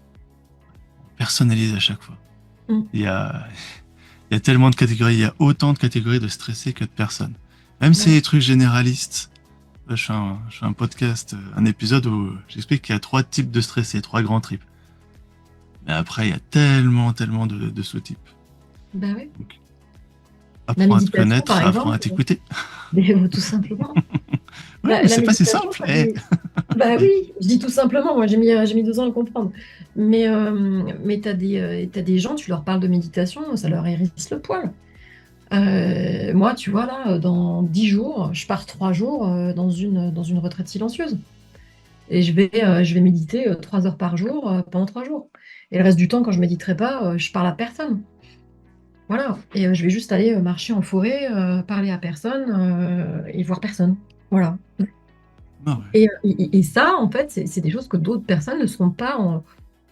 Personnalise à chaque fois. Mm. Il y a tellement de catégories, il y a autant de catégories de stressés que de personnes. Même si c'est Ouais. des trucs généralistes. Je fais un podcast, un épisode où j'explique qu'il y a 3 types de stressés, 3 grands types. Mais après, il y a tellement de sous-types. Bah oui. Donc, La apprends à te méditation, par connaître, apprends à exemple, t'écouter. tout simplement. Ouais, mais La c'est pas si méditation, simple. Eh. bah oui, je dis tout simplement, moi j'ai mis 2 ans à le comprendre. Mais t'as des gens, tu leur parles de méditation, ça leur hérisse le poil. Moi, tu vois, là, dans 10 jours, je pars 3 jours dans une retraite silencieuse. Et je vais méditer 3 heures par jour pendant 3 jours. Et le reste du temps, quand je méditerai pas, je parle à personne. Voilà. Et je vais juste aller marcher en forêt, parler à personne et voir personne. Voilà. Non, ouais. Et ça, en fait, c'est des choses que d'autres personnes ne seront pas en.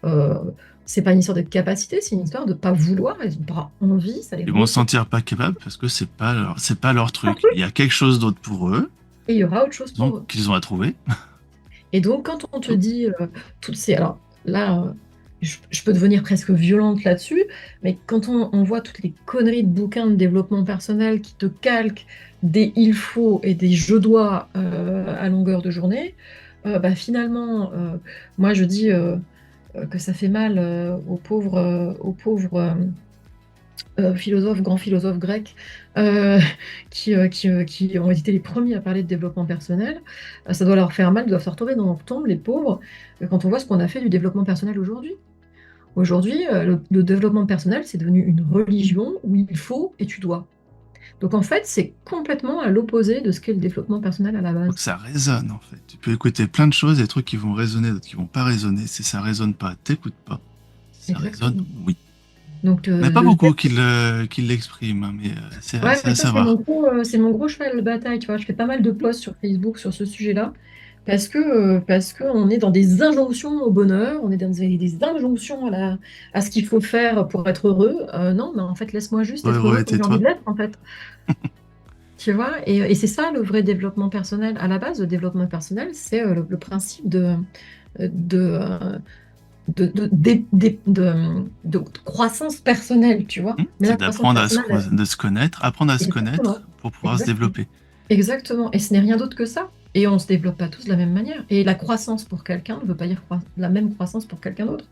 euh, c'est pas une histoire de capacité, c'est une histoire de pas vouloir, ils n'ont pas envie, ça les Ils vont se repousse. sentir pas capables parce que c'est pas leur truc. Il y a quelque chose d'autre pour eux Et il y aura autre chose pour eux. qu'ils ont à trouver. Et donc, quand on te dit toutes ces... Alors là, je peux devenir presque violente là-dessus, mais quand on voit toutes les conneries de bouquins de développement personnel qui te calquent des il faut et des je dois à longueur de journée, bah, finalement, moi je dis que ça fait mal aux pauvres philosophes, grands philosophes grecs, euh, qui ont été les premiers à parler de développement personnel. Ça doit leur faire mal, ils doivent se retrouver dans leur tombe, les pauvres, quand on voit ce qu'on a fait du développement personnel aujourd'hui. Aujourd'hui, le développement personnel, c'est devenu une religion où il faut et tu dois. Donc en fait, c'est complètement à l'opposé de ce qu'est le développement personnel à la Faut base. que ça résonne, en fait. Tu peux écouter plein de choses, des trucs qui vont résonner, d'autres qui vont pas résonner. Si ça résonne pas, t'écoutes pas. Si ça résonne, Exactement. oui. Donc Il n'y en a pas beaucoup qui l'expriment, hein, mais ouais, c'est mais à ça, savoir. c'est mon gros cheval de bataille, tu vois. Je fais pas mal de posts sur Facebook sur ce sujet-là, parce que on est dans des injonctions au bonheur, on est dans des injonctions à ce qu'il faut faire pour être heureux. Non, mais en fait, laisse-moi juste Sois être heureux heureux et comme j'ai envie tais-toi. de l'être, en fait. Tu vois, et c'est ça le vrai développement personnel. À la base, le développement personnel, c'est le principe de, euh, de croissance personnelle, tu vois. Mais C'est la croissance d'apprendre personnelle, de se connaître, apprendre à se exactement, connaître pour pouvoir se exactement, développer. exactement. Et ce n'est rien d'autre que ça. Et on ne se développe pas tous de la même manière. Et la croissance pour quelqu'un ne veut pas dire la même croissance pour quelqu'un d'autre.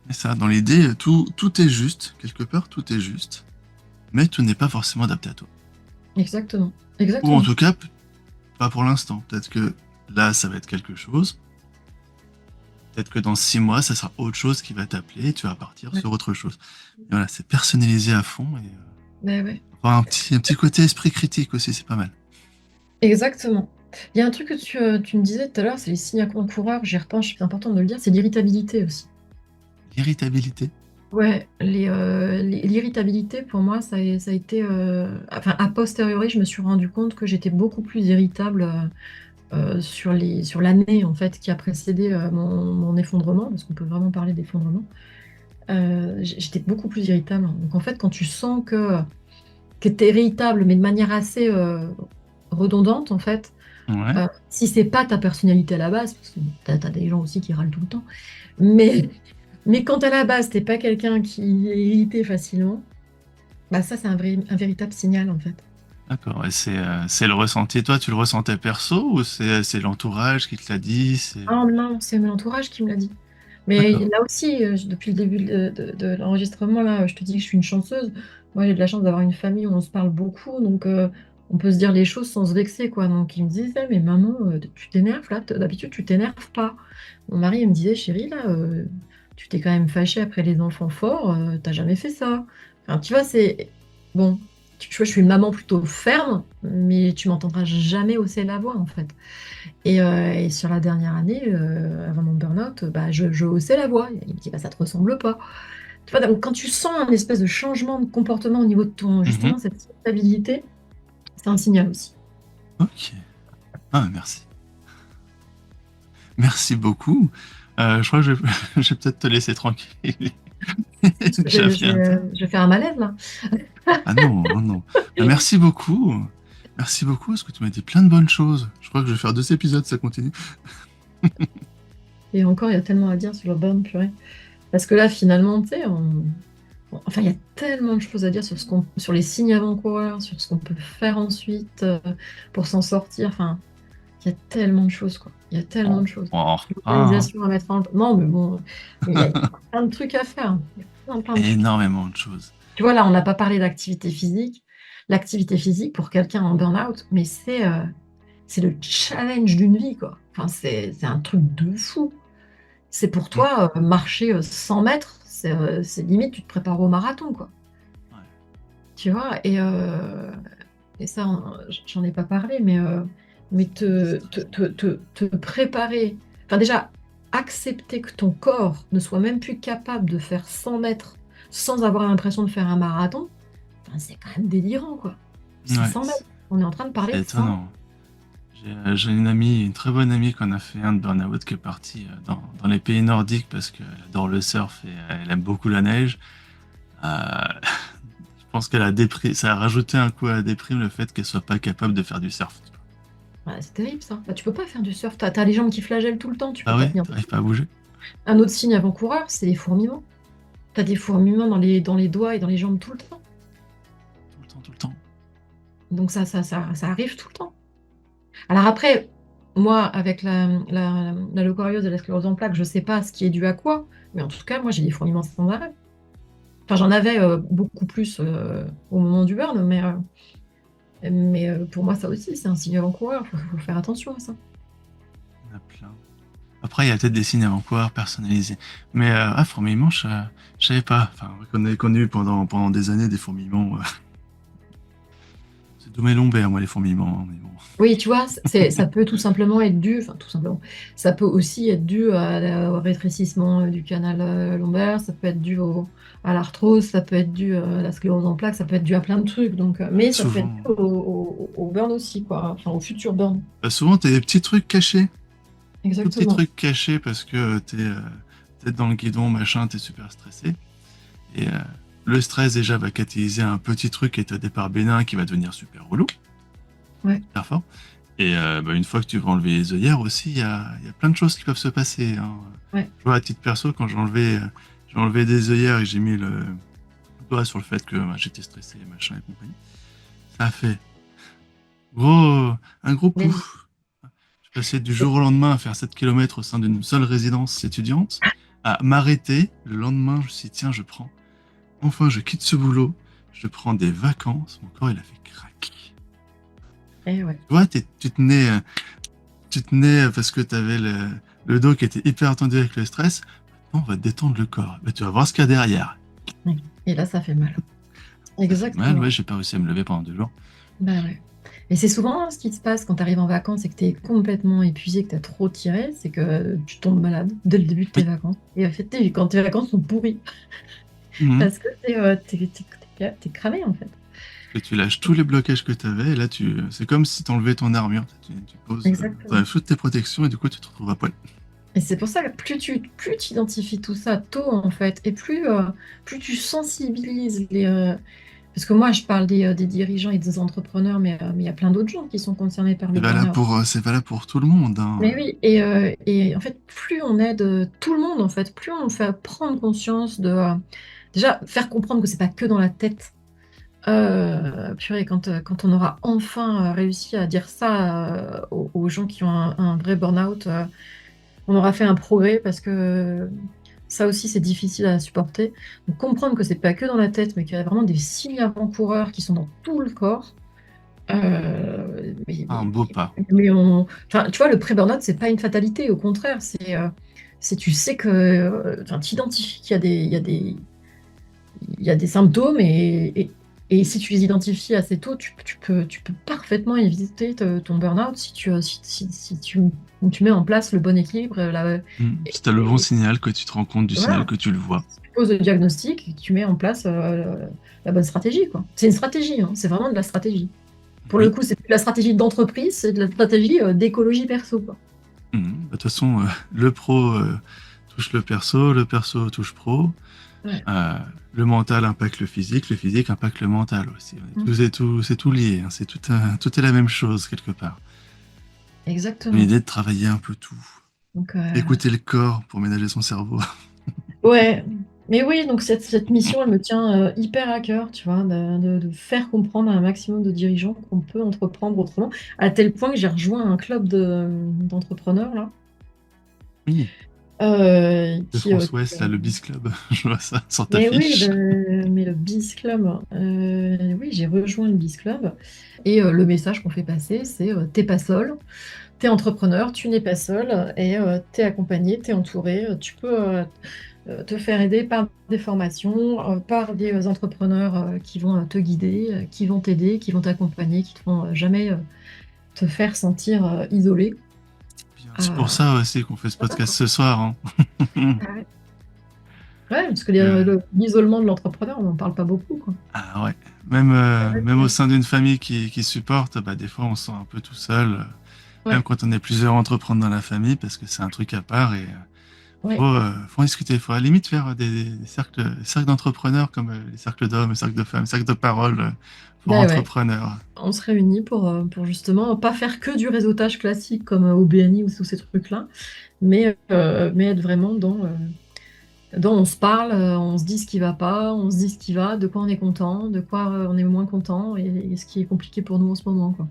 Et ça, dans l'idée, tout est juste, quelque part, tout est juste, mais tout n'est pas forcément adapté à toi. Exactement, Ou en exactement. tout cas, pas pour l'instant. Peut-être que là, ça va être quelque chose. Peut-être que dans 6 mois, ça sera autre chose qui va t'appeler et tu vas partir Ouais. sur autre chose. Et voilà, c'est personnalisé à fond et Ouais, ouais. avoir un petit côté esprit critique aussi, c'est pas mal. Exactement. Il y a un truc que tu me disais tout à l'heure, c'est les signes avant-coureurs, j'y repense, c'est important de le dire, c'est l'irritabilité aussi. L'irritabilité. Ouais, l'irritabilité, pour moi, ça a été... enfin, a posteriori, je me suis rendu compte que j'étais beaucoup plus irritable sur l'année, en fait, qui a précédé mon effondrement, parce qu'on peut vraiment parler d'effondrement. J'étais beaucoup plus irritable. Donc, en fait, quand tu sens que tu es irritable, mais de manière assez redondante, en fait, Ouais. si c'est pas ta personnalité à la base, parce que t'as des gens aussi qui râlent tout le temps, mais, mais quand à la base, t'es pas quelqu'un qui est irrité facilement, bah ça, c'est un véritable signal, en fait. D'accord. Et c'est le ressenti. Toi, tu le ressentais perso ou c'est l'entourage qui te l'a dit? C'est Ah non, c'est mon entourage qui me l'a dit. Mais d'accord. là aussi, depuis le début de l'enregistrement, là, je te dis que je suis une chanceuse. Moi, j'ai de la chance d'avoir une famille où on se parle beaucoup, donc on peut se dire les choses sans se vexer, quoi. Donc, il me disait, mais maman, tu t'énerves, là, d'habitude, tu t'énerves pas. Mon mari, il me disait, chérie, là, tu t'es quand même fâchée après les enfants forts, t'as jamais fait ça. Enfin, tu vois, c'est... Bon, tu vois, je suis une maman plutôt ferme, mais tu m'entendras jamais hausser la voix, en fait. Et sur la dernière année, avant mon burn-out, bah, je haussais la voix. Il me dit, bah, ça te ressemble pas. Tu vois, donc, quand tu sens un espèce de changement de comportement au niveau de ton, Mhm. justement, cette stabilité, c'est un signal aussi. Ok. Ah, merci. Merci beaucoup. Je crois que je vais peut-être te laisser tranquille. Je, Déjà bientôt. je fais un malaise, là. Ah non, non, non. Merci beaucoup. Merci beaucoup parce que tu m'as dit plein de bonnes choses. Je crois que je vais faire 2 épisodes, ça continue. Et encore, il y a tellement à dire sur le burn, purée. Parce que là, finalement, tu sais, enfin, il y a tellement de choses à dire sur les signes avant-coureurs, sur ce qu'on peut faire ensuite pour s'en sortir. Enfin, il y a tellement de choses, quoi. Il y a tellement On de choses. va en refaire un, L'organisation à mettre en... Non, mais bon, il y a plein de trucs à faire. Il y a plein hein. de trucs. Énormément de choses. Tu vois, là, on n'a pas parlé d'activité physique. L'activité physique, pour quelqu'un en burn-out, mais c'est le challenge d'une vie, quoi. Enfin, c'est un truc de fou. C'est pour Mm. toi, marcher 100 mètres, c'est limite, tu te prépares au marathon, quoi. Ouais. Tu vois, et ça, j'en ai pas parlé, mais te préparer, enfin déjà, accepter que ton corps ne soit même plus capable de faire 100 mètres sans avoir l'impression de faire un marathon, enfin, c'est quand même délirant, quoi. C'est Ouais, 100 mètres. On est en train de parler c'est de 100 mètres. étonnant. J'ai une amie, une très bonne amie qu'on a fait un de burn-out qui est partie dans les pays nordiques parce qu'elle adore le surf et elle aime beaucoup la neige. Je pense qu'elle a ça a rajouté un coup à la déprime le fait qu'elle soit pas capable de faire du surf. Tu vois. Ouais, c'est terrible ça. Bah, tu peux pas faire du surf. T'as les jambes qui flagellent tout le temps, tu peux Ah pas ouais, tenir. t'arrives pas à bouger? Un autre signe avant-coureur, c'est les fourmillements. T'as des fourmillements dans les doigts et dans les jambes tout le temps. Tout le temps, tout le temps. Donc ça arrive tout le temps. Alors après, moi, avec la leucoriose et la sclérose en plaques, je sais pas ce qui est dû à quoi, mais en tout cas, moi, j'ai des fourmillements sans arrêt. Enfin, j'en avais beaucoup plus au moment du burn, mais pour moi, ça aussi, c'est un signe avant-coureur. Faut faire attention à ça. Il y en a plein. Après, il y a peut-être des signes avant-coureurs personnalisés. Mais fourmillements, je savais pas. Enfin, qu'on a eu pendant des années des fourmillements. C'est tous mes lombaires, moi, les fourmillements. Mais bon. Oui, tu vois, ça peut tout simplement être dû, enfin tout simplement, ça peut aussi être dû au rétrécissement du canal lombaire, ça peut être dû à l'arthrose, ça peut être dû à la sclérose en plaques, ça peut être dû à plein de trucs, donc, mais ça peut être dû Souvent, au burn aussi, quoi, enfin au futur burn. souvent, t'as des petits trucs cachés. Tout petits Exactement. trucs cachés parce que t'es tête dans le guidon, machin, t'es super stressé. Et le stress, déjà, va catalyser un petit truc qui est au départ bénin qui va devenir super relou. Ouais. Super fort. Et une fois que tu vas enlever les œillères aussi, il y a plein de choses qui peuvent se passer. Hein. Ouais. Je vois à titre perso, quand j'ai enlevé des œillères et j'ai mis le doigt sur le fait que j'étais stressé, machin et compagnie, ça a fait un gros Mais pouf. Je passais du jour au lendemain à faire 7 km au sein d'une seule résidence étudiante, à m'arrêter. Le lendemain, je me suis dit, tiens, enfin, je quitte ce boulot, je prends des vacances. Mon corps, il a fait craquer. ouais. Tu vois, tu tenais parce que tu avais le dos qui était hyper tendu avec le stress. Maintenant, on va te détendre le corps. Bah, tu vas voir ce qu'il y a derrière. Et là, ça fait mal. Ça fait Exactement. mal, ouais, j'ai pas réussi à me lever pendant 2 jours. Bah ouais. Et c'est souvent ce qui se passe quand tu arrives en vacances et que tu es complètement épuisé, que tu as trop tiré, c'est que tu tombes malade dès le début de tes Oui. vacances. Et en fait, quand tes vacances sont pourries, Mhm. parce que t'es cramé en fait. Que tu lâches tous les blocages que tu avais, et là, c'est comme si tu enlevais ton armure. Tu poses, Exactement. t'enlèves toutes tes protections, et du coup, tu te retrouves à poil. Et c'est pour ça que plus tu identifies tout ça tôt en fait, et plus tu sensibilises parce que moi je parle des dirigeants et des entrepreneurs, mais il y a plein d'autres gens qui sont concernés par le burn-out. C'est valable pour tout le monde. Hein. Mais oui, et en fait, plus on aide tout le monde, en fait, plus on fait prendre conscience déjà, faire comprendre que c'est pas que dans la tête. Purée, quand on aura enfin réussi à dire ça aux gens qui ont un vrai burn-out, on aura fait un progrès parce que ça aussi, c'est difficile à supporter. Donc, comprendre que c'est pas que dans la tête, mais qu'il y a vraiment des signes avant-coureurs qui sont dans tout le corps. Un beau pas. Enfin, tu vois, le pré-burnout, c'est pas une fatalité, au contraire, tu sais que, enfin, tu identifies qu'il y a il y a des symptômes et si tu les identifies assez tôt, tu peux parfaitement éviter ton burn-out si tu mets en place le bon équilibre. Si t'as le bon signal, que tu te rends compte du Voilà. signal, que tu le vois. Tu poses le diagnostic et tu mets en place la bonne stratégie, quoi. C'est une stratégie, hein, c'est vraiment de la stratégie. Pour Oui. le coup, c'est plus de la stratégie d'entreprise, c'est de la stratégie d'écologie perso, quoi. De toute façon, le pro touche le perso touche pro. Ouais. Le mental impacte le physique impacte le mental aussi. C'est tout lié, hein, tout est la même chose quelque part. Exactement. L'idée de travailler un peu tout. Donc, Écouter le corps pour ménager son cerveau. ouais, mais oui, donc cette mission, elle me tient hyper à cœur, tu vois, de faire comprendre à un maximum de dirigeants qu'on peut entreprendre autrement, à tel point que j'ai rejoint un club d'entrepreneurs, là. Oui. De France-Ouest, là, le BIS Club, je vois ça sur ta Mais fiche. oui, mais le BIS Club, oui, j'ai rejoint le BIS Club, et le message qu'on fait passer, c'est t'es pas seul, t'es entrepreneur, tu n'es pas seul, et t'es accompagné, t'es entouré, tu peux te faire aider par des formations, par des entrepreneurs qui vont te guider, qui vont t'aider, qui vont t'accompagner, qui ne te vont jamais te faire sentir isolé. Bien, c'est pour ça aussi qu'on fait ce podcast ce soir. Hein. Ouais, parce que l'isolement de l'entrepreneur, on n'en parle pas beaucoup, quoi. Ah ouais, même au sein d'une famille qui supporte, des fois on se sent un peu tout seul, Ouais. même quand on est plusieurs entrepreneurs dans la famille, parce que c'est un truc à part et Ouais. Faut en discuter. Faut à la limite faire des cercles d'entrepreneurs comme les cercles d'hommes, les cercles de femmes, les cercles de parole pour Ben ouais. entrepreneurs. On se réunit pour justement pas faire que du réseautage classique comme au BNI ou tous ces trucs-là, mais être vraiment dans on se parle, on se dit ce qui va pas, on se dit ce qui va, de quoi on est content, de quoi on est moins content et ce qui est compliqué pour nous en ce moment, quoi.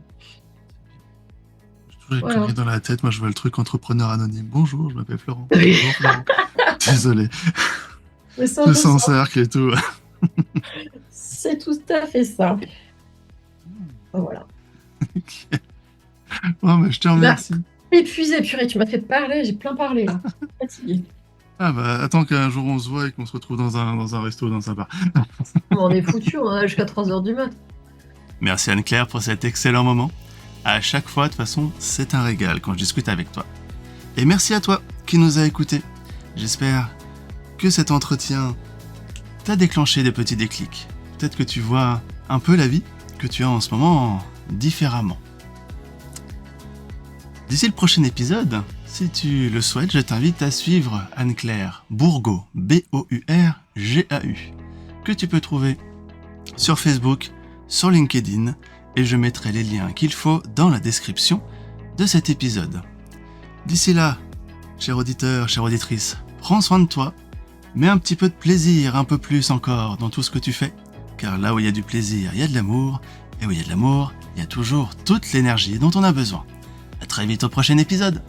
J'ai toujours les Voilà. conneries dans la tête. Moi, je vois le truc entrepreneur anonyme. Bonjour, je m'appelle Florent. Bonjour, Florent. Désolé. Mais c'est un Le peu ça. cercle et tout. C'est tout à fait ça. Voilà. Bon, mais je te remercie. Épuisé, purée, tu m'as fait parler, j'ai plein parlé là. Fatiguée. Ah bah, attends qu'un jour on se voit et qu'on se retrouve dans un resto, dans un bar. On est foutu, on a jusqu'à 3h du mat. Merci Anne-Claire pour cet excellent moment. À chaque fois, de toute façon, c'est un régal quand je discute avec toi. Et merci à toi qui nous a écoutés. J'espère que cet entretien t'a déclenché des petits déclics. Peut-être que tu vois un peu la vie que tu as en ce moment différemment. D'ici le prochain épisode, si tu le souhaites, je t'invite à suivre Anne-Claire Bourgaud, Bourgau, que tu peux trouver sur Facebook, sur LinkedIn, et je mettrai les liens qu'il faut dans la description de cet épisode. D'ici là, cher auditeur, chère auditrice, prends soin de toi, mets un petit peu de plaisir, un peu plus encore dans tout ce que tu fais, car là où il y a du plaisir, il y a de l'amour, et où il y a de l'amour, il y a toujours toute l'énergie dont on a besoin. À très vite au prochain épisode.